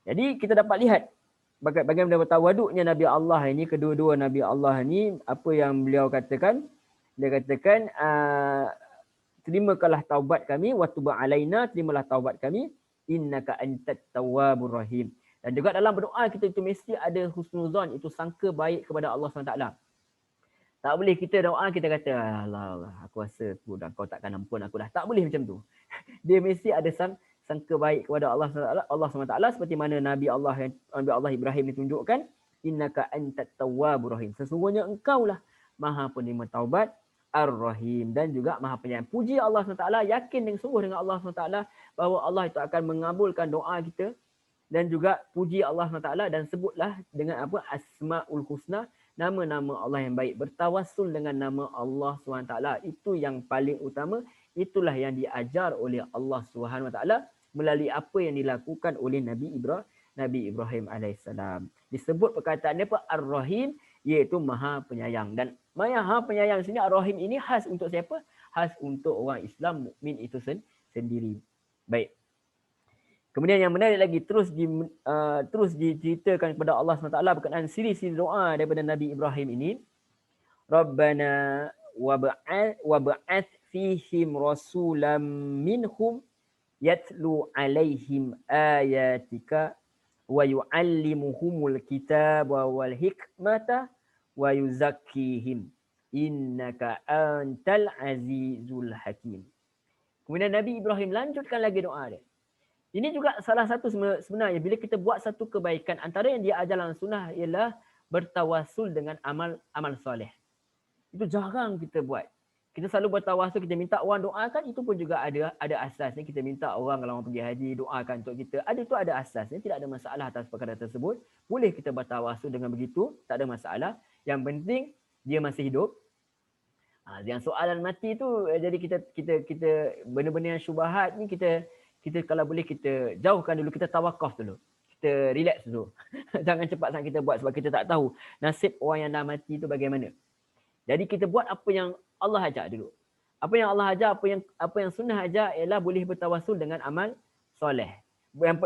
Jadi kita dapat lihat bagaimana tawaduknya Nabi Allah ini, kedua-dua Nabi Allah ini, apa yang beliau katakan. Dia katakan, terimakanlah taubat kami, wa tub alaina, terimalah taubat kami, innaka antat tawwabur rahim. Dan juga dalam berdoa kita itu mesti ada husnuzan, itu sangka baik kepada Allah SWT. Tak boleh kita doa kita kata, Allah, aku rasa kau takkan ampun aku dah. Tak boleh macam tu. Dia mesti ada sangka baik kepada Allah SWT seperti mana Nabi Allah Ibrahim ditunjukkan, innaka antat tawwabur rahim. Sesungguhnya engkaulah Maha penerima taubat, Ar-Rahim, dan juga Maha Penyayang. Puji Allah SWT, yakin dengan sungguh dengan Allah SWT bahawa Allah itu akan mengabulkan doa kita, dan juga puji Allah SWT dan sebutlah dengan apa? Asma'ul Husna, nama-nama Allah yang baik. Bertawassul dengan nama Allah SWT. Itu yang paling utama. Itulah yang diajar oleh Allah SWT melalui apa yang dilakukan oleh Nabi Ibrahim AS. Disebut perkataannya apa? Ar-Rahim, iaitu Maha Penyayang. Dan Maha Penyayang sini, Ar-Rahim ini khas untuk siapa? Khas untuk orang Islam mukmin itu sendiri. Baik. Kemudian yang menarik lagi, terus diceritakan kepada Allah SWT berkenaan siri-siri doa daripada Nabi Ibrahim ini. Rabbana wab'ath fihim rasulam minhum yatlu alaihim ayatika wa yu'allimuhumul kitaba wal hikmata wa yuzakkihim innaka antal azizul hakim. Kemudian Nabi Ibrahim lanjutkan lagi doa dia. Ini juga salah satu sebenarnya bila kita buat satu kebaikan, antara yang dia ajar dalam sunnah ialah bertawasul dengan amal soleh. Itu jarang kita buat. Kita selalu bertawasul, kita minta orang doakan, itu pun juga ada asasnya. Kita minta orang kalau orang pergi haji doakan untuk kita. Itu ada asasnya, tidak ada masalah atas perkara tersebut. Boleh kita bertawasul dengan begitu, tak ada masalah. Yang penting dia masih hidup. Yang soalan mati tu, jadi kita benda-benda yang syubhat ni kita kalau boleh kita jauhkan dulu, kita tawakuf dulu. Kita relax dulu. Jangan cepat sangat kita buat sebab kita tak tahu nasib orang yang dah mati tu bagaimana. Jadi kita buat apa yang Allah ajar dulu. Apa yang Allah ajar, apa yang sunnah ajar ialah boleh bertawasul dengan amal soleh.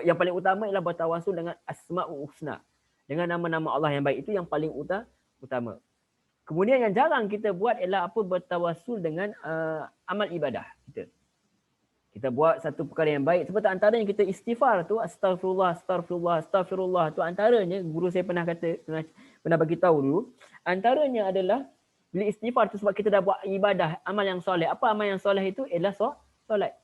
Yang paling utama ialah bertawasul dengan Asma'ul Husna, dengan nama-nama Allah yang baik. Itu yang paling utama. Kemudian yang jarang kita buat ialah apa? Bertawasul dengan amal ibadah kita. Kita buat satu perkara yang baik. Seperti antaranya kita istighfar tu, astagfirullah tu antaranya, guru saya pernah bagi tahu dulu, antaranya adalah bila istighfar tu sebab kita dah buat ibadah, amal yang soleh. Apa amal yang soleh itu? Ialah solat.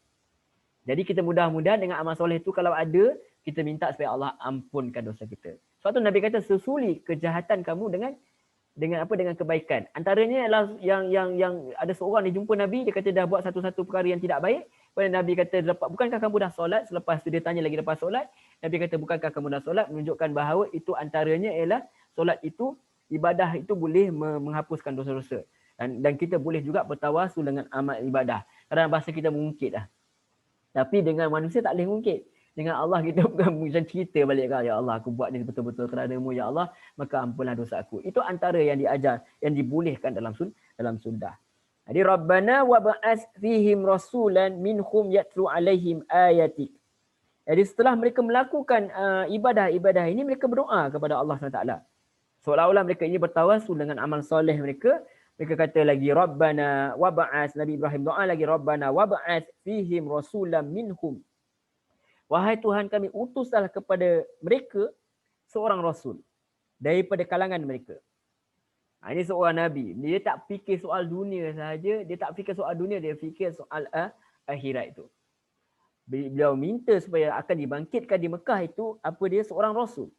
Jadi kita mudah-mudahan dengan amal soleh itu kalau ada, kita minta supaya Allah ampunkan dosa kita. Sebab tu Nabi kata, susuli kejahatan kamu dengan apa, dengan kebaikan. Antaranya adalah yang ada seorang dia jumpa Nabi, dia kata dah buat satu-satu perkara yang tidak baik. Kemudian Nabi kata, bukankah kamu dah solat? Selepas tu dia tanya lagi lepas solat, Nabi kata, bukankah kamu dah solat? Menunjukkan bahawa itu antaranya ialah solat itu, ibadah itu boleh menghapuskan dosa-dosa. Dan kita boleh juga bertawasul dengan amal ibadah. Kadang bahasa kita mengungkit lah. Tapi dengan manusia tak boleh mungkit. Dengan Allah kita bukan macam cerita balik kan, ya Allah aku buat ni betul-betul kerana-Mu ya Allah, maka ampunlah dosa aku. Itu antara yang diajar, yang dibolehkan dalam sunnah. Jadi Rabbana wa ba'ats fihim rasulan minhum yatlu alaihim ayatik. Jadi setelah mereka melakukan ibadah-ibadah ini, mereka berdoa kepada Allah SWT. Seolah-olah mereka ini bertawasul dengan amal soleh mereka. Mereka kata lagi Rabbana wa ba'ats, Nabi Ibrahim doa lagi Rabbana wa ba'ats fihim rasulan minhum. Wahai Tuhan kami, utuslah kepada mereka seorang rasul daripada kalangan mereka. Ini seorang Nabi. Dia tak fikir soal dunia sahaja. Dia tak fikir soal dunia, dia fikir soal akhirat itu. Beliau minta supaya akan dibangkitkan di Mekah itu, apa dia, seorang rasul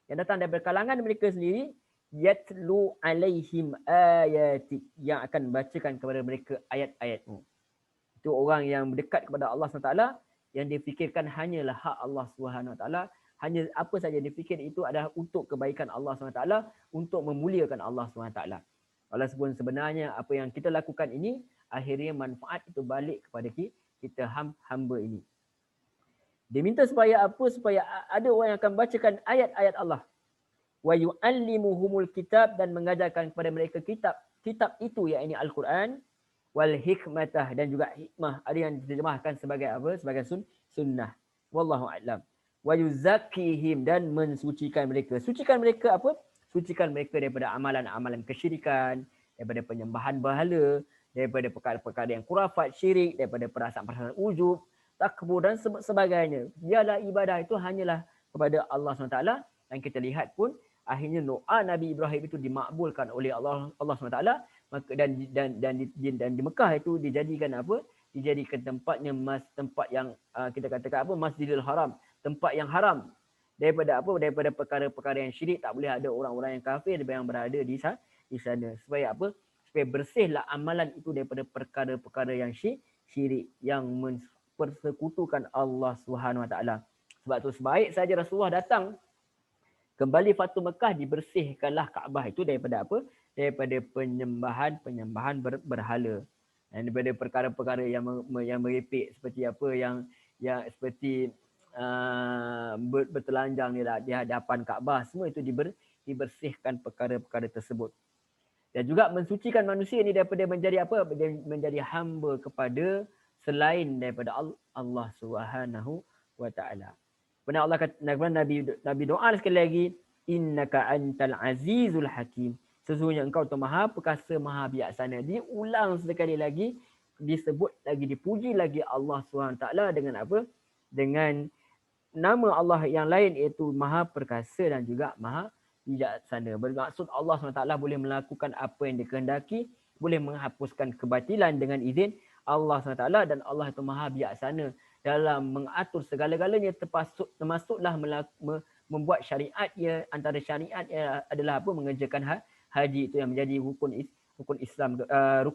yang datang daripada kalangan mereka sendiri, yatlu alaihim ayatik, yang akan membacakan kepada mereka ayat-ayatmu. Itu orang yang berdekat kepada Allah SWT, yang dia fikirkan hanyalah hak Allah SWT. Hanya apa saja dia fikir itu adalah untuk kebaikan Allah SWT, untuk memuliakan Allah SWT. Walaupun sebenarnya apa yang kita lakukan ini, akhirnya manfaat itu balik kepada kita hamba ini. Dia minta supaya apa? Supaya ada orang yang akan bacakan ayat-ayat Allah. Wa yu'allimuhumul kitab, dan mengajarkan kepada mereka kitab itu, iaitu Al-Quran, wal hikmatah, dan juga hikmah. Ada yang diterjemahkan sebagai apa? Sebagai sunnah. Wallahu a'lam. Wa yuzakkihim, dan mensucikan mereka. Sucikan mereka apa? Sucikan mereka daripada amalan-amalan kesyirikan, daripada penyembahan berhala, daripada perkara-perkara yang khurafat, syirik, daripada perasaan-perasaan ujub, takbur dan sebagainya. Biarlah ibadah itu hanyalah kepada Allah SWT. Dan kita lihat pun akhirnya doa Nabi Ibrahim itu dimakbulkan oleh Allah SWT. Maka dan di Mekah itu dijadikan apa? Dijadikan tempatnya tempat yang kita katakan apa? Masjidil Haram, tempat yang haram. Daripada apa? Daripada perkara-perkara yang syirik, tak boleh ada orang-orang yang kafir yang berada di sana. Supaya apa? Supaya bersihlah amalan itu daripada perkara-perkara yang syirik, yang persekutukan Allah SWT. Sebab tu sebaik saja Rasulullah datang kembali Fatu Mekah, dibersihkanlah Kaabah itu daripada apa? Daripada penyembahan berhala. Dan daripada perkara-perkara yang merepek, seperti apa yang seperti bertelanjang di hadapan Kaabah, semua itu dibersihkan perkara-perkara tersebut. Dan juga mensucikan manusia ini daripada menjadi apa? Menjadi hamba kepada selain daripada Allah Subhanahu wa taala. Benar Allah kata, Nabi doa sekali lagi, innaka antal azizul hakim. Sesungguhnya engkau tu maha perkasa, maha bijaksana. Diulang sekali lagi, disebut lagi, dipuji lagi Allah Subhanahu wa taala dengan apa? Dengan nama Allah yang lain, iaitu maha perkasa dan juga maha bijaksana. Bermaksud Allah SWT boleh melakukan apa yang dikehendaki, boleh menghapuskan kebatilan dengan izin Allah SWT, dan Allah itu maha bijaksana dalam mengatur segala-galanya, termasuklah membuat syariat. Antara syariat adalah apa? Mengerjakan haji, itu yang menjadi rukun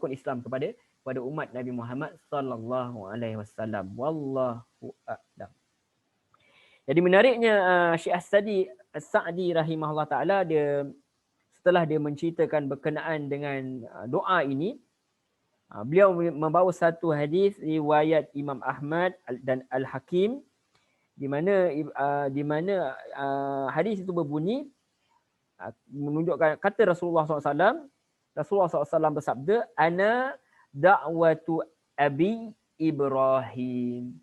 Islam kepada umat Nabi Muhammad sallallahu alaihi wasallam. Wallahu a'lam. Jadi menariknya Syekh As-Sa'di rahimahullah taala, dia setelah dia menceritakan berkenaan dengan doa ini, beliau membawa satu hadis riwayat Imam Ahmad dan Al-Hakim, di mana hadis itu berbunyi, menunjukkan kata Rasulullah SAW. Rasulullah SAW bersabda, ana da'watu Abi Ibrahim.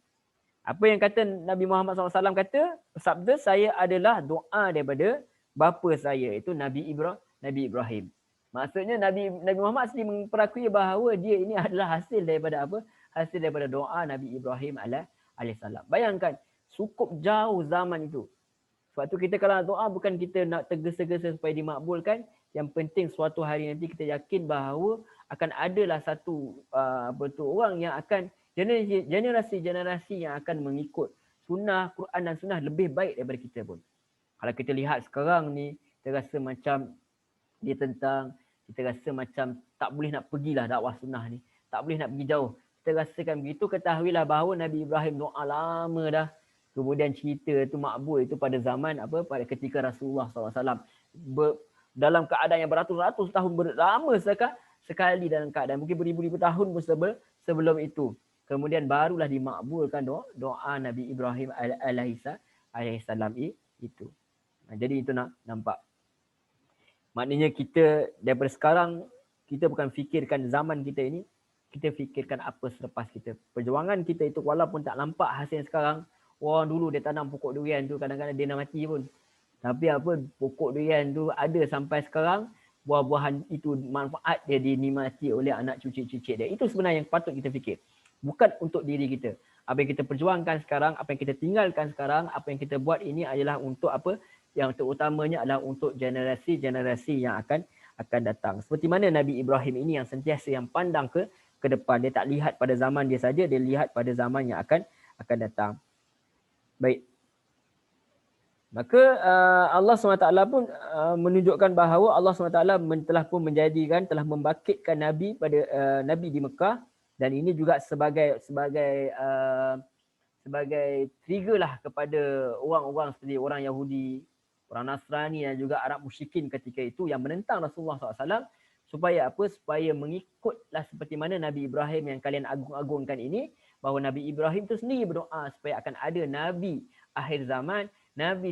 Apa yang kata Nabi Muhammad SAW kata? Sabda, saya adalah doa daripada bapa saya, itu Nabi Ibrahim. Maksudnya Nabi Muhammad sendiri memperakui bahawa dia ini adalah hasil daripada apa? Hasil daripada doa Nabi Ibrahim alaihissalam. Bayangkan, cukup jauh zaman itu. Sebab tu kita kalau doa, bukan kita nak tergesa-gesa supaya dimakbulkan. Yang penting suatu hari nanti kita yakin bahawa akan adalah satu orang yang akan, generasi-generasi yang akan mengikut sunnah, Quran dan sunnah lebih baik daripada kita pun. Kalau kita lihat sekarang ni, kita rasa macam Dia tentang kita rasa macam tak boleh nak pergilah dakwah sunnah ni. Tak boleh nak pergi jauh. Kita rasakan begitu, ketahuilah bahawa Nabi Ibrahim doa lama dah. Kemudian cerita tu makbul itu pada zaman pada ketika Rasulullah SAW dalam keadaan yang beratus-ratus tahun lama sekali dalam keadaan mungkin beribu-ribu tahun pun sebelum itu. Kemudian barulah dimakbulkan doa Nabi Ibrahim alaihissalam itu. Jadi itu nampak. Maknanya kita daripada sekarang, kita bukan fikirkan zaman kita ini, kita fikirkan apa selepas kita. Perjuangan kita itu walaupun tak nampak hasil sekarang, orang dulu dia tanam pokok durian tu kadang-kadang dia nak mati pun. Tapi pokok durian tu ada sampai sekarang, buah-buahan itu manfaat dia dinikmati oleh anak cucu-cucu dia. Itu sebenarnya yang patut kita fikir. Bukan untuk diri kita. Apa yang kita perjuangkan sekarang, apa yang kita tinggalkan sekarang, apa yang kita buat ini adalah untuk apa? Yang terutamanya adalah untuk generasi-generasi yang akan datang. Seperti mana Nabi Ibrahim ini yang sentiasa yang pandang ke depan. Dia tak lihat pada zaman dia saja, dia lihat pada zaman yang akan datang. Baik. Maka Allah SWT pun menunjukkan bahawa Allah SWT telah pun menjadikan, telah membangkitkan Nabi pada Nabi di Mekah, dan ini juga sebagai trigger lah kepada orang-orang seperti orang Yahudi, orang Nasrani dan juga Arab musyrikin ketika itu yang menentang Rasulullah SAW supaya apa? Supaya mengikutlah seperti mana Nabi Ibrahim yang kalian agung-agungkan ini, bahawa Nabi Ibrahim itu sendiri berdoa supaya akan ada Nabi akhir zaman,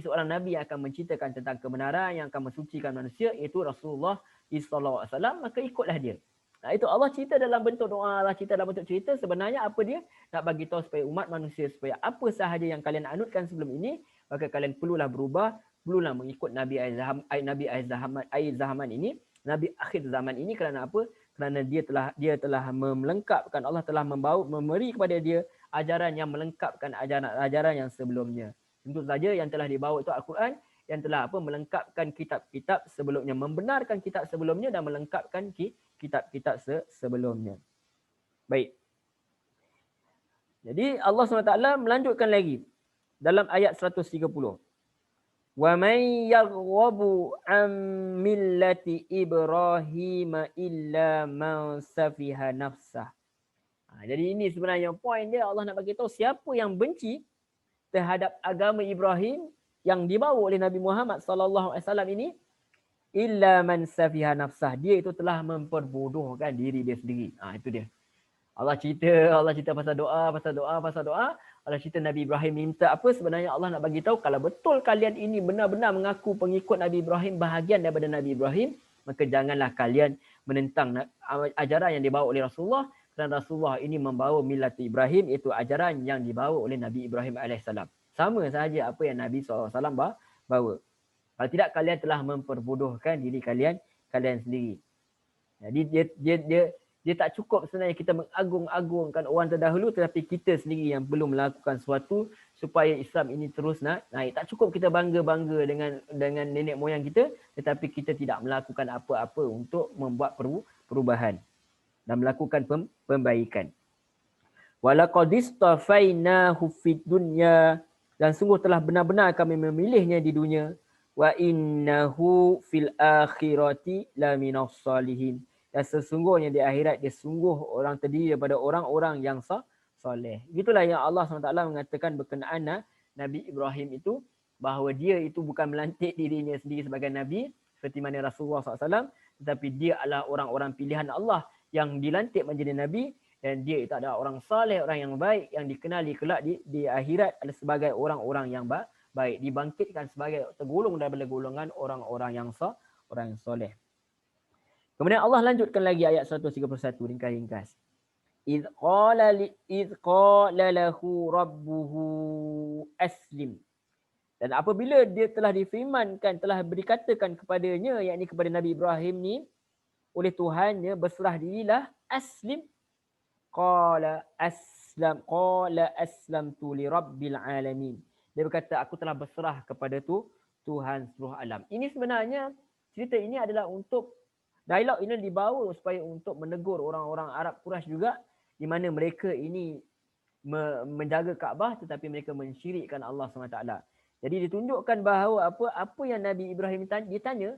seorang Nabi yang akan menceritakan tentang kebenaran, yang akan mensucikan manusia, iaitu Rasulullah SAW, maka ikutlah dia. Nah, itu Allah cerita dalam bentuk doa, Allah cerita dalam bentuk cerita. Sebenarnya apa dia? Nak bagi tahu supaya umat manusia, supaya apa sahaja yang kalian anutkan sebelum ini, maka kalian perlulah berubah, perlulah mengikut Nabi akhir zaman ini, Nabi akhir zaman ini. Kerana apa? Kerana dia telah melengkapkan, Allah telah memberi kepada dia ajaran yang melengkapkan ajaran yang sebelumnya. Tentu saja yang telah dibawa itu Al-Quran, yang telah melengkapkan kitab-kitab sebelumnya, membenarkan kitab sebelumnya dan melengkapkan kitab-kitab sebelumnya. Baik. Jadi Allah SWT melanjutkan lagi dalam ayat 130. Wa may yarghabu an millati Ibrahim illa man safiha nafsah. Jadi ini sebenarnya poin dia, Allah nak bagi tahu siapa yang benci terhadap agama Ibrahim yang dibawa oleh Nabi Muhammad SAW ini, illa man safiha nafsah, dia itu telah memperbodohkan diri dia sendiri. Itu dia. Allah cerita pasal doa. Allah cerita Nabi Ibrahim minta apa? Sebenarnya Allah nak bagi tahu kalau betul kalian ini benar-benar mengaku pengikut Nabi Ibrahim, bahagian daripada Nabi Ibrahim, maka janganlah kalian menentang ajaran yang dibawa oleh Rasulullah, kerana Rasulullah ini membawa milat Ibrahim, iaitu ajaran yang dibawa oleh Nabi Ibrahim AS. Sama sahaja apa yang Nabi SAW bawa. Kalau tidak, kalian telah memperbodohkan diri kalian sendiri. Jadi dia tak cukup sebenarnya kita mengagung-agungkan orang terdahulu, tetapi kita sendiri yang belum melakukan sesuatu supaya Islam ini terus naik. Tak cukup kita bangga-bangga dengan nenek moyang kita, tetapi kita tidak melakukan apa-apa untuk membuat perubahan dan melakukan pembaikan. Walaqad istafainahu fid dunya, dan sungguh telah benar-benar kami memilihnya di dunia. Wa innahu fil akhirati laminas salihin, dan sesungguhnya di akhirat dia sungguh orang terdiri daripada orang-orang yang soleh. Itulah yang Allah SWT mengatakan berkenaan Nabi Ibrahim itu, bahawa dia itu bukan melantik dirinya sendiri sebagai Nabi seperti mana Rasulullah SAW, tetapi dia adalah orang-orang pilihan Allah yang dilantik menjadi Nabi, dan dia itu adalah orang saleh, orang yang baik, yang dikenali kelak di akhirat adalah sebagai orang-orang yang baik, dibangkitkan sebagai tergolong daripada golongan orang-orang yang soleh. Kemudian Allah lanjutkan lagi ayat 131, ringkas-ringkas. Idh qala lahu rabbuhu aslim. Dan apabila dia telah difirmankan, telah berkatakan kepadanya, yakni kepada Nabi Ibrahim ni, oleh Tuhannya, berserah dirilah, aslim. Qala aslamtu li rabbil alamin. Dia berkata, aku telah berserah kepada Tuhan seluruh alam. Ini sebenarnya, cerita ini adalah untuk, dialog ini dibawa supaya untuk menegur orang-orang Arab Quraisy juga, di mana mereka ini menjaga Kaabah tetapi mereka mensyirikkan Allah SWT. Jadi ditunjukkan bahawa apa yang Nabi Ibrahim ditanya,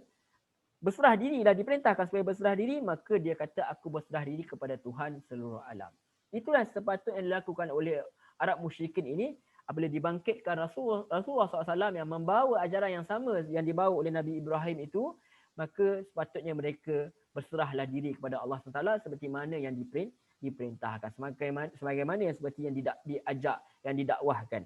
berserah diri, dah diperintahkan supaya berserah diri, maka dia kata aku berserah diri kepada Tuhan seluruh alam. Itulah sepatutnya yang dilakukan oleh Arab musyrikin ini apabila dibangkitkan Rasulullah SAW yang membawa ajaran yang sama yang dibawa oleh Nabi Ibrahim itu, maka sepatutnya mereka berserahlah diri kepada Allah SWT seperti mana yang diperintahkan, sebagaimana yang seperti yang diajak, yang didakwahkan.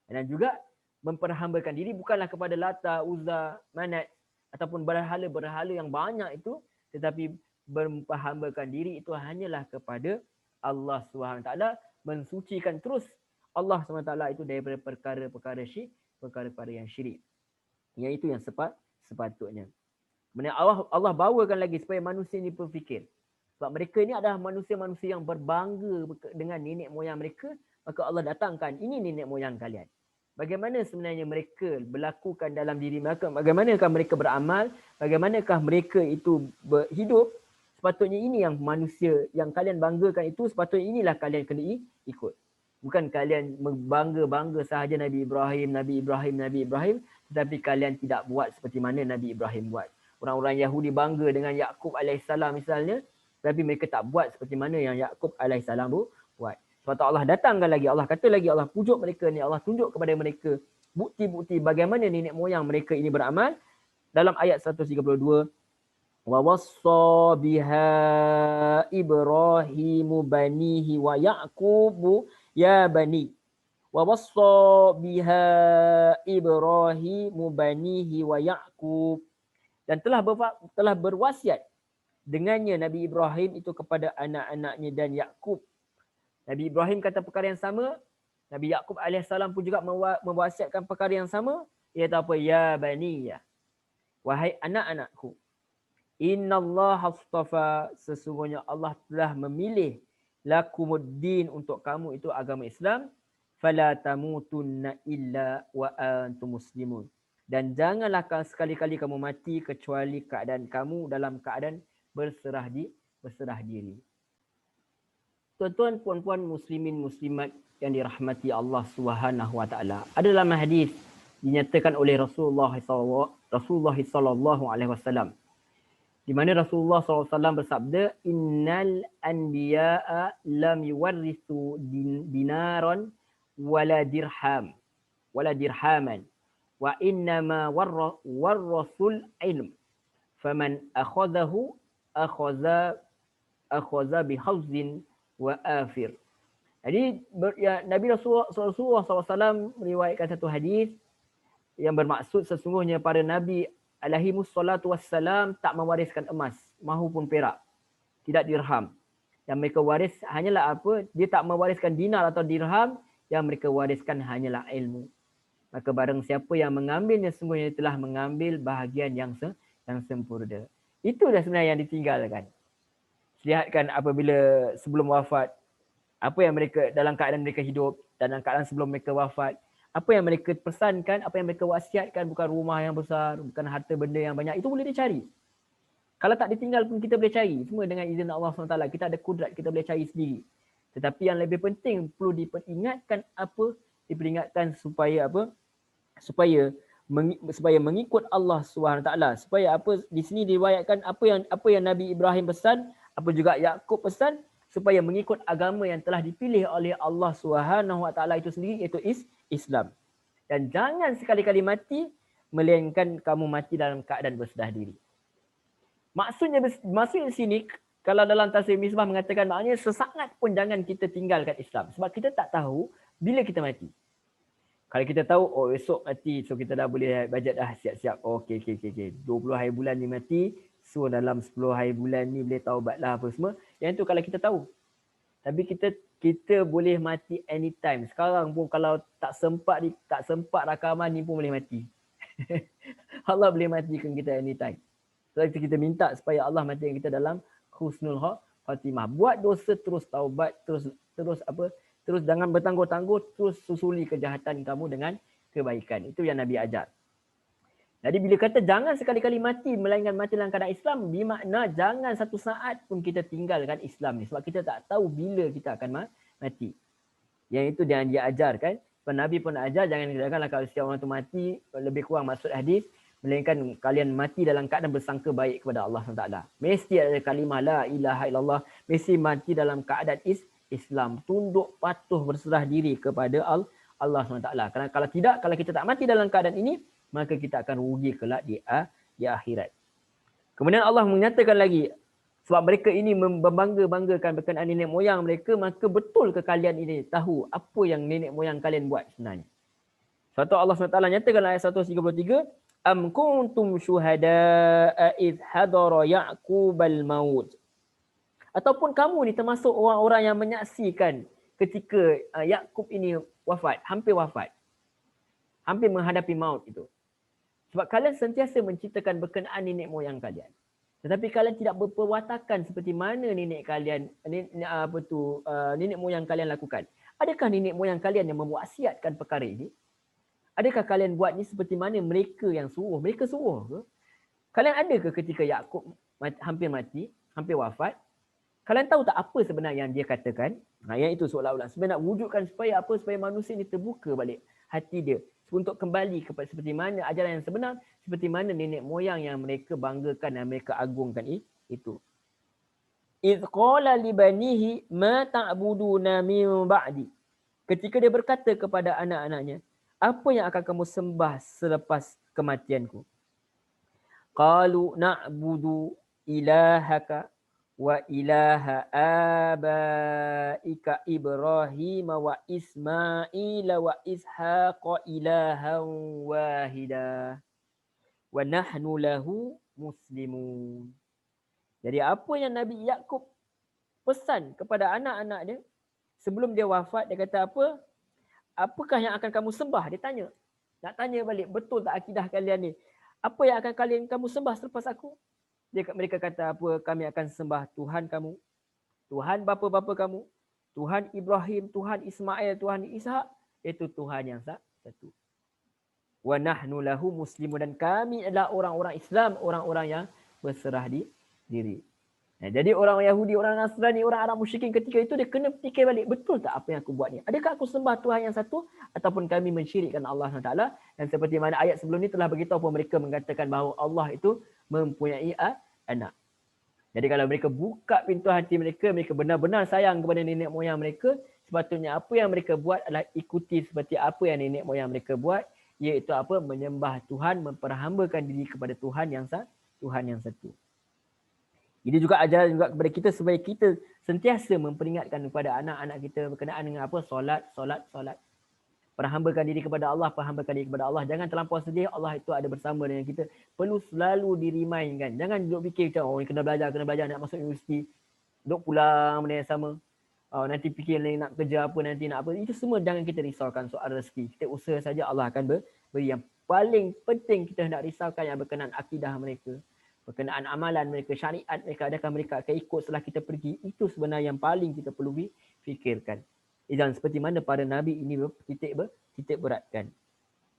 Dan juga memperhambakan diri bukanlah kepada Lata, Uzza, Manat ataupun berhala-berhala yang banyak itu, tetapi memperhambakan diri itu hanyalah kepada Allah SWT, mensucikan terus Allah SWT itu daripada perkara-perkara syirik, perkara-perkara yang syirik. Iaitu yang sepatutnya. Kemudian Allah bawakan lagi supaya manusia ini berfikir. Sebab mereka ini adalah manusia-manusia yang berbangga dengan nenek moyang mereka, maka Allah datangkan, ini nenek moyang kalian. Bagaimana sebenarnya mereka berlakukan dalam diri mereka, bagaimanakah mereka beramal, bagaimanakah mereka itu hidup, sepatutnya ini yang manusia yang kalian banggakan itu, sepatutnya inilah kalian kena ikut. Bukan kalian bangga-bangga sahaja Nabi Ibrahim, tetapi kalian tidak buat seperti mana Nabi Ibrahim buat. Orang-orang Yahudi bangga dengan Yaqub alaihissalam misalnya, tapi mereka tak buat seperti mana yang Yaqub alaihissalam buat. Sebab Allah datangkan lagi, Allah kata lagi, Allah pujuk mereka ni, Allah tunjuk kepada mereka bukti-bukti bagaimana nenek moyang mereka ini beramal. Dalam ayat 132, wa wassa biha Ibrahimu banihi wa Yaqubu ya bani. Wa wassa biha Ibrahimu banihi wa Yaqub. Dan telah berwasiat dengannya Nabi Ibrahim itu kepada anak-anaknya dan Yaqub. Nabi Ibrahim kata perkara yang sama, Nabi Yaqub alaihissalam pun juga mewasiatkan perkara yang sama, iaitu apa? Ya baniya, wahai anak-anakku, innallaha astafa, sesungguhnya Allah telah memilih lakumuddin, untuk kamu itu agama Islam, fala tamutunna illa wa antum muslimun, dan janganlah sekali-kali kamu mati kecuali keadaan kamu dalam keadaan berserah diri. Tuan-tuan, puan-puan, muslimin, muslimat yang dirahmati Allah Subhanahu Wa Taala. Ada dalam hadis dinyatakan oleh Rasulullah sallallahu alaihi wasallam, di mana Rasulullah SAW bersabda, innal anbiya'a lam yuwarrithu dinaran wala dirhaman wa innama warrasul ilm faman akhadahu akhadha bihawzin wa afir. Jadi Nabi Rasulullah SAW meriwayatkan satu hadis yang bermaksud sesungguhnya para Nabi alaihimus salatu wassalam tak mewariskan emas mahupun perak, tidak dirham. Yang mereka waris hanyalah apa? Dia tak mewariskan dinar atau dirham, yang mereka wariskan hanyalah ilmu. Maka barang siapa yang mengambilnya, sesungguhnya telah mengambil bahagian yang sempurna. Itu dah sebenarnya yang ditinggalkan. Lihatkan apabila sebelum wafat, apa yang mereka dalam keadaan mereka hidup, dan dalam keadaan sebelum mereka wafat, apa yang mereka pesankan, apa yang mereka wasiatkan, bukan rumah yang besar, bukan harta benda yang banyak, itu boleh dicari. Kalau tak ditinggal pun kita boleh cari, semua dengan izin Allah SWT. Kita ada kudrat, kita boleh cari sendiri. Tetapi yang lebih penting perlu diperingatkan supaya apa? Supaya mengikut Allah SWT. Supaya apa? Di sini diriwayatkan apa yang Nabi Ibrahim pesan, apa juga Yaqub pesan, supaya mengikut agama yang telah dipilih oleh Allah SWT itu sendiri, iaitu Islam. Dan jangan sekali-kali mati melainkan kamu mati dalam keadaan berserah diri. Maksudnya di sini, kalau dalam tafsir Misbah mengatakan, maknanya sesaat pun jangan kita tinggalkan Islam, sebab kita tak tahu bila kita mati. Kalau kita tahu, oh esok mati, so kita dah boleh bajet dah, siap-siap. Okey. 20 hari bulan ni mati, so dalam 10 hari bulan ni boleh taubat lah apa semua. Yang tu kalau kita tahu. Tapi kita boleh mati anytime. Sekarang pun kalau tak sempat rakaman ni pun boleh mati. Allah boleh matikan kita anytime. So kita minta supaya Allah matikan kita dalam husnul khatimah. Buat dosa terus taubat, terus jangan bertangguh-tangguh, terus susuli kejahatan kamu dengan kebaikan. Itu yang Nabi ajar. Jadi bila kata jangan sekali-kali mati melainkan mati dalam keadaan Islam, bermakna jangan satu saat pun kita tinggalkan Islam ni, sebab kita tak tahu bila kita akan mati. Yang itu dia ajarkan. Nabi pun ajar jangan tinggalkanlah kalau setiap orang tu mati, lebih kurang maksud hadis, melainkan kalian mati dalam keadaan bersangka baik kepada Allah SWT. Mesti ada kalimah la ilaha illallah, mesti mati dalam keadaan Islam, tunduk patuh berserah diri kepada Allah SWT. Kerana kalau tidak, kalau kita tak mati dalam keadaan ini, maka kita akan rugi kelak di akhirat. Kemudian Allah menyatakan lagi, sebab mereka ini membangga-banggakan berkenaan nenek moyang mereka, maka betul ke kalian ini tahu apa yang nenek moyang kalian buat sebenarnya? Suatu Allah SWT nyatakan ayat 133, Am kuntum syuhada'a idh hadara Ya'qubal maut. Ataupun kamu ni termasuk orang-orang yang menyaksikan ketika Ya'qub ini wafat, hampir wafat. Hampir menghadapi maut itu. Sebab kalian sentiasa menceritakan berkenaan nenek moyang kalian. Tetapi kalian tidak berperwatakan seperti mana nenek kalian, nenek moyang kalian lakukan. Adakah nenek moyang kalian yang mewasiatkan perkara ini? Adakah kalian buat ni seperti mana mereka yang suruh? Mereka suruh ke? Kalian ada ke ketika Ya'qub hampir mati, hampir wafat? Kalian tahu tak apa sebenarnya yang dia katakan? Yang itu seolah-olah sebenarnya nak wujudkan supaya apa? Supaya manusia ni terbuka balik hati dia untuk kembali kepada seperti mana ajaran yang sebenar, seperti mana nenek moyang yang mereka banggakan dan mereka agungkan itu. Idh qala li banihi ma ta'buduna min ba'di. Ketika dia berkata kepada anak-anaknya, apa yang akan kamu sembah selepas kematianku? Qalu na'budu ilahaka wa ilaha abaika Ibrahim wa Ismail wa Ishaq ilahan wahida wa nahnu lahu muslimun. Jadi apa yang Nabi Ya'qub pesan kepada anak-anak dia sebelum dia wafat, dia kata apa? Apakah yang akan kamu sembah? Dia tanya. Nak tanya balik, betul tak akidah kalian ni? Apa yang akan kamu sembah selepas aku? Mereka kata apa? Kami akan sembah Tuhan kamu, Tuhan bapa-bapa kamu, Tuhan Ibrahim, Tuhan Ismail, Tuhan Ishak, itu Tuhan yang satu. Wa nahnu lahu muslimun, dan kami adalah orang-orang Islam, orang-orang yang berserah diri. Jadi orang Yahudi, orang Nasrani, orang Arab musyrikin ketika itu dia kena fikir balik, betul tak apa yang aku buat ni? Adakah aku sembah Tuhan yang satu ataupun kami mensyirikkan Allah SWT? Dan seperti mana ayat sebelum ni telah beritahu pun mereka mengatakan bahawa Allah itu mempunyai anak. Jadi kalau mereka buka pintu hati mereka, mereka benar-benar sayang kepada nenek moyang mereka, sepatutnya apa yang mereka buat adalah ikuti seperti apa yang nenek moyang mereka buat, iaitu apa? Menyembah Tuhan, memperhambakan diri kepada Tuhan yang satu. Ini juga ajaran juga kepada kita supaya kita sentiasa memperingatkan kepada anak-anak kita berkenaan dengan apa? Solat. Perhambakan diri kepada Allah, Jangan terlampau sedih, Allah itu ada bersama dengan kita. Perlu selalu dirimainkan. Jangan duduk fikir macam, oh kena belajar nak masuk universiti. Duduk pulang benda yang sama. Nanti fikir nak kerja apa, nanti nak apa. Itu semua jangan kita risaukan soal rezeki. Kita usaha saja, Allah akan beri. Yang paling penting kita hendak risaukan yang berkenaan akidah mereka, berkenaan amalan mereka, syariat mereka, adakah mereka akan ikut setelah kita pergi. Itu sebenarnya yang paling kita perlu fikirkan. Jangan seperti mana para Nabi ini titik beratkan.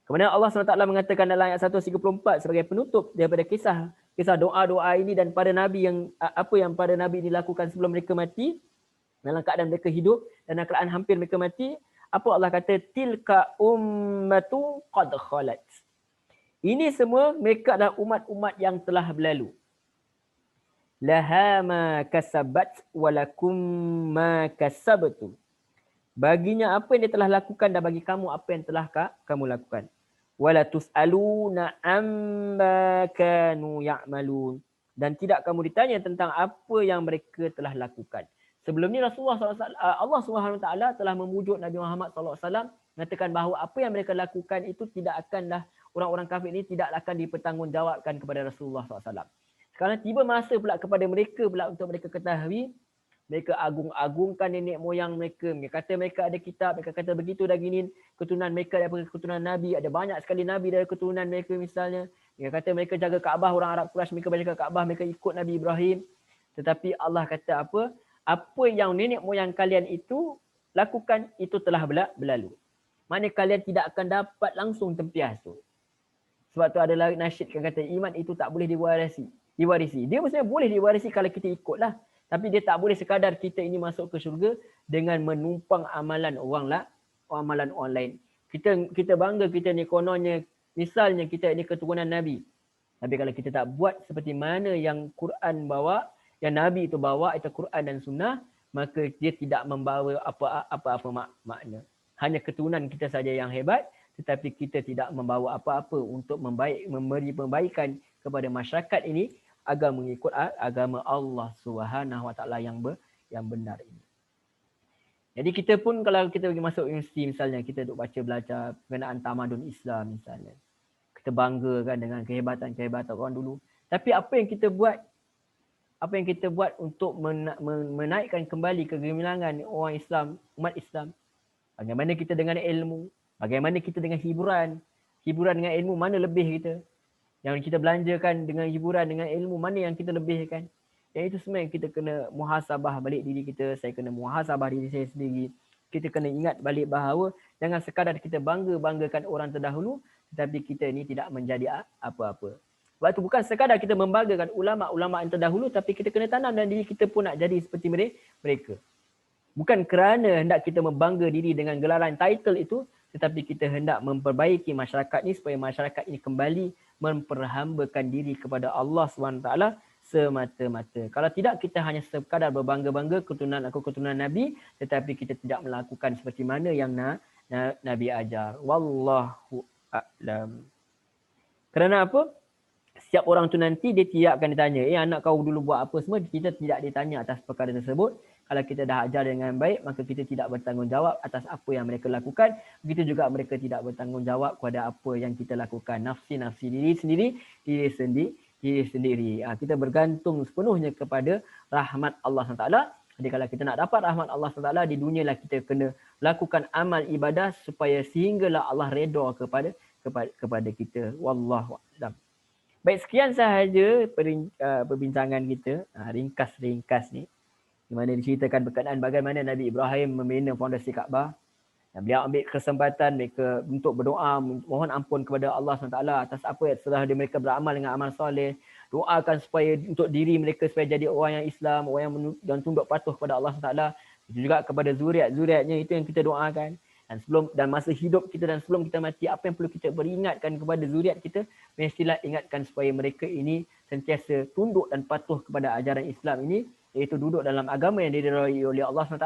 Kemudian Allah SWT mengatakan dalam ayat 134 sebagai penutup daripada kisah doa-doa ini dan para Nabi apa yang para Nabi ini lakukan sebelum mereka mati, dalam keadaan mereka hidup dan dalam keadaan hampir mereka mati. Apa Allah kata? Tilka ummatu qad khalat. Ini semua mereka adalah umat-umat yang telah berlalu. Laha ma kasabat walakum ma kasabtu. Baginya apa yang dia telah lakukan dan bagi kamu apa yang telah kamu lakukan. Wala tus'aluna amma kanu ya'malun. Dan tidak kamu ditanya tentang apa yang mereka telah lakukan. Sebelum ni Rasulullah SAW, Allah SWT telah memujuk Nabi Muhammad SAW mengatakan bahawa apa yang mereka lakukan itu tidak akanlah, orang-orang kafir ini tidak akan dipertanggungjawabkan kepada Rasulullah SAW. Sekarang tiba masa pula kepada mereka pula untuk mereka ketahui, mereka agung-agungkan nenek moyang mereka. Mereka kata mereka ada kitab, mereka kata begitu dah gini, keturunan mereka daripada keturunan Nabi, ada banyak sekali Nabi dari keturunan mereka misalnya. Mereka kata mereka jaga Kaabah, orang Arab Quraisy mereka jaga Kaabah, mereka ikut Nabi Ibrahim. Tetapi Allah kata apa? Apa yang nenek moyang kalian itu lakukan, itu telah berlalu. Maknanya kalian tidak akan dapat langsung tempias tu. Sebab tu adalah nasyid yang kata iman itu tak boleh diwarisi. Dia maksudnya boleh diwarisi kalau kita ikutlah. Tapi dia tak boleh sekadar kita ini masuk ke syurga dengan menumpang amalan amalan orang lain. Kita bangga kita ni kononnya, misalnya kita ni keturunan Nabi. Tapi kalau kita tak buat seperti mana yang Quran bawa, yang Nabi itu bawa, itu Quran dan Sunnah, maka dia tidak membawa apa-apa makna. Hanya keturunan kita saja yang hebat, tetapi kita tidak membawa apa-apa untuk memberi perbaikan kepada masyarakat ini agar mengikut agama Allah Subhanahu Wa Taala yang benar ini. Jadi kita pun kalau kita pergi masuk universiti misalnya, kita duk baca belajar berkenaan tamadun Islam misalnya. Kita banggakan dengan kehebatan-kehebatan orang dulu. Tapi apa yang kita buat untuk menaikkan kembali kegemilangan orang Islam, umat Islam? Bagaimana kita dengan ilmu? Bagaimana kita dengan hiburan? Hiburan dengan ilmu, mana lebih kita? Yang kita belanjakan dengan hiburan, dengan ilmu, mana yang kita lebihkan? Yang itu semua yang kita kena muhasabah balik diri kita. Saya kena muhasabah diri saya sendiri. Kita kena ingat balik bahawa jangan sekadar kita banggakan orang terdahulu, tetapi kita ni tidak menjadi apa-apa. Sebab itu bukan sekadar kita membanggakan ulama-ulama yang terdahulu, tapi kita kena tanam dalam diri kita pun nak jadi seperti mereka. Bukan kerana hendak kita membangga diri dengan gelaran title itu, tetapi kita hendak memperbaiki masyarakat ni supaya masyarakat ini kembali memperhambakan diri kepada Allah SWT semata-mata. Kalau tidak, kita hanya sekadar berbangga-bangga keturunan Nabi, tetapi kita tidak melakukan seperti mana yang Nabi ajar. Wallahu a'lam. Kerana apa? Setiap orang tu nanti dia tidak akan ditanya, anak kau dulu buat apa semua, kita tidak ditanya atas perkara tersebut. Kalau kita dah ajar dengan baik, maka kita tidak bertanggungjawab atas apa yang mereka lakukan. Begitu juga mereka tidak bertanggungjawab kepada apa yang kita lakukan. Nafsi diri sendiri. Kita bergantung sepenuhnya kepada rahmat Allah SWT. Jadi kalau kita nak dapat rahmat Allah SWT, di dunia lah kita kena lakukan amal ibadah supaya sehinggalah Allah redha kepada kita. Wallahu a'lam. Baik, sekian sahaja perbincangan kita, ringkas ni, di mana diceritakan berkenaan bagaimana Nabi Ibrahim membina fondasi Kaabah. Dan beliau ambil kesempatan mereka untuk berdoa, mohon ampun kepada Allah SWT atas apa yang setelah mereka beramal dengan amal soleh. Doakan supaya untuk diri mereka supaya jadi orang yang Islam, orang yang tunduk patuh kepada Allah SWT. Itu juga kepada zuriat-zuriatnya, itu yang kita doakan. Dan masa hidup kita dan sebelum kita mati, apa yang perlu kita beringatkan kepada zuriat kita, mestilah ingatkan supaya mereka ini sentiasa tunduk dan patuh kepada ajaran Islam ini, iaitu duduk dalam agama yang diridai oleh Allah SWT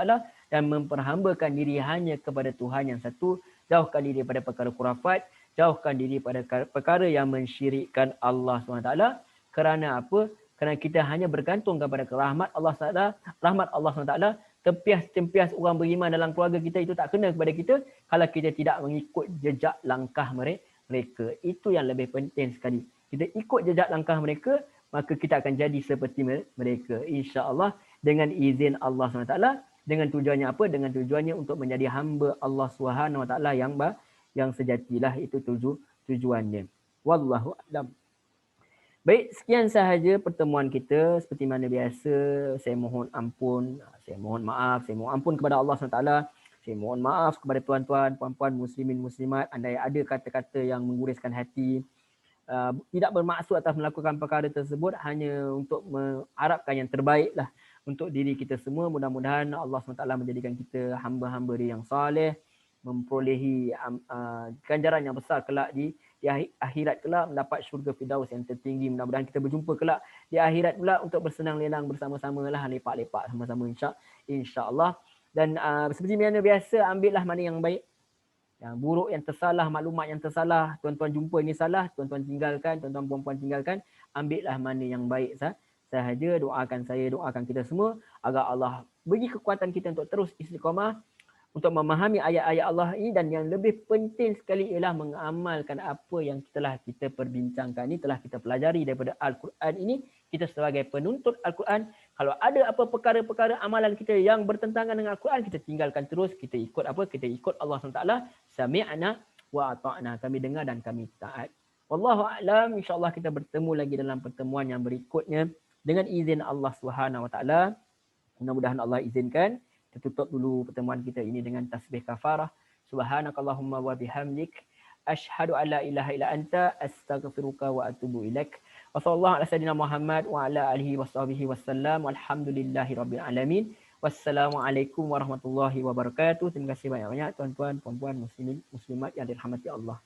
dan memperhambakan diri hanya kepada Tuhan yang satu, jauhkan diri daripada perkara khurafat, jauhkan diri daripada perkara yang mensyirikkan Allah SWT. Kerana apa? Kerana kita hanya bergantung kepada rahmat Allah SWT. Tempias orang beriman dalam keluarga kita itu tak kena kepada kita kalau kita tidak mengikut jejak langkah mereka. Itu yang lebih penting sekali. Kita ikut jejak langkah mereka, maka kita akan jadi seperti mereka, insya-Allah, dengan izin Allah SWT. Dengan tujuannya apa? Dengan tujuannya untuk menjadi hamba Allah SWT yang sejatilah, itu tujuannya. Wallahu a'lam. Baik, sekian sahaja pertemuan kita. Seperti mana biasa, saya mohon ampun, saya mohon maaf, saya mohon ampun kepada Allah SWT. Saya mohon maaf kepada tuan-tuan, puan-puan, muslimin, muslimat, andai ada kata-kata yang mengguriskan hati. Tidak bermaksud atas melakukan perkara tersebut, hanya untuk mengharapkan yang terbaik lah untuk diri kita semua. Mudah-mudahan Allah SWT menjadikan kita hamba-hamba dia yang saleh, memperolehi ganjaran yang besar kelak di akhirat kelak, mendapat syurga Firdaus yang tertinggi. Mudah-mudahan kita berjumpa kelak di akhirat pula untuk bersenang lenang bersama-sama lah, lepak-lepak sama-sama insya-Allah. Dan seperti mana biasa, ambillah mana yang baik. Yang buruk, yang tersalah, maklumat yang tersalah, tuan-tuan jumpa ini salah, tuan-tuan tinggalkan, tuan-tuan puan-puan tinggalkan. Ambillah mana yang baik sahaja. Doakan saya, doakan kita semua agar Allah beri kekuatan kita untuk terus istiqamah, untuk memahami ayat-ayat Allah ini, dan yang lebih penting sekali ialah mengamalkan apa yang telah kita perbincangkan ini, telah kita pelajari daripada Al-Quran ini. Kita sebagai penuntut Al-Quran, kalau ada apa perkara-perkara amalan kita yang bertentangan dengan Al-Quran, kita tinggalkan terus, kita ikut apa? Kita ikut Allah SWT. Sami'na wa ata'na, kami dengar dan kami taat. Wallahu a'lam. InsyaAllah kita bertemu lagi dalam pertemuan yang berikutnya dengan izin Allah SWT. Mudah-mudahan Allah izinkan. Kita tutup dulu pertemuan kita ini dengan tasbih kafarah. Subhanakallahumma wa bihamdik, asyhadu an la ilaha illa anta, astaghfiruka wa atubu ilaik. Wa sallallahu ala sayyidina Muhammad wa ala alihi wasahbihi wasallam. Walhamdulillahi rabbil alamin. Wassalamualaikum warahmatullahi wabarakatuh. Terima kasih banyak-banyak tuan-tuan, puan-puan, muslimin, muslimat yang dirahmati Allah.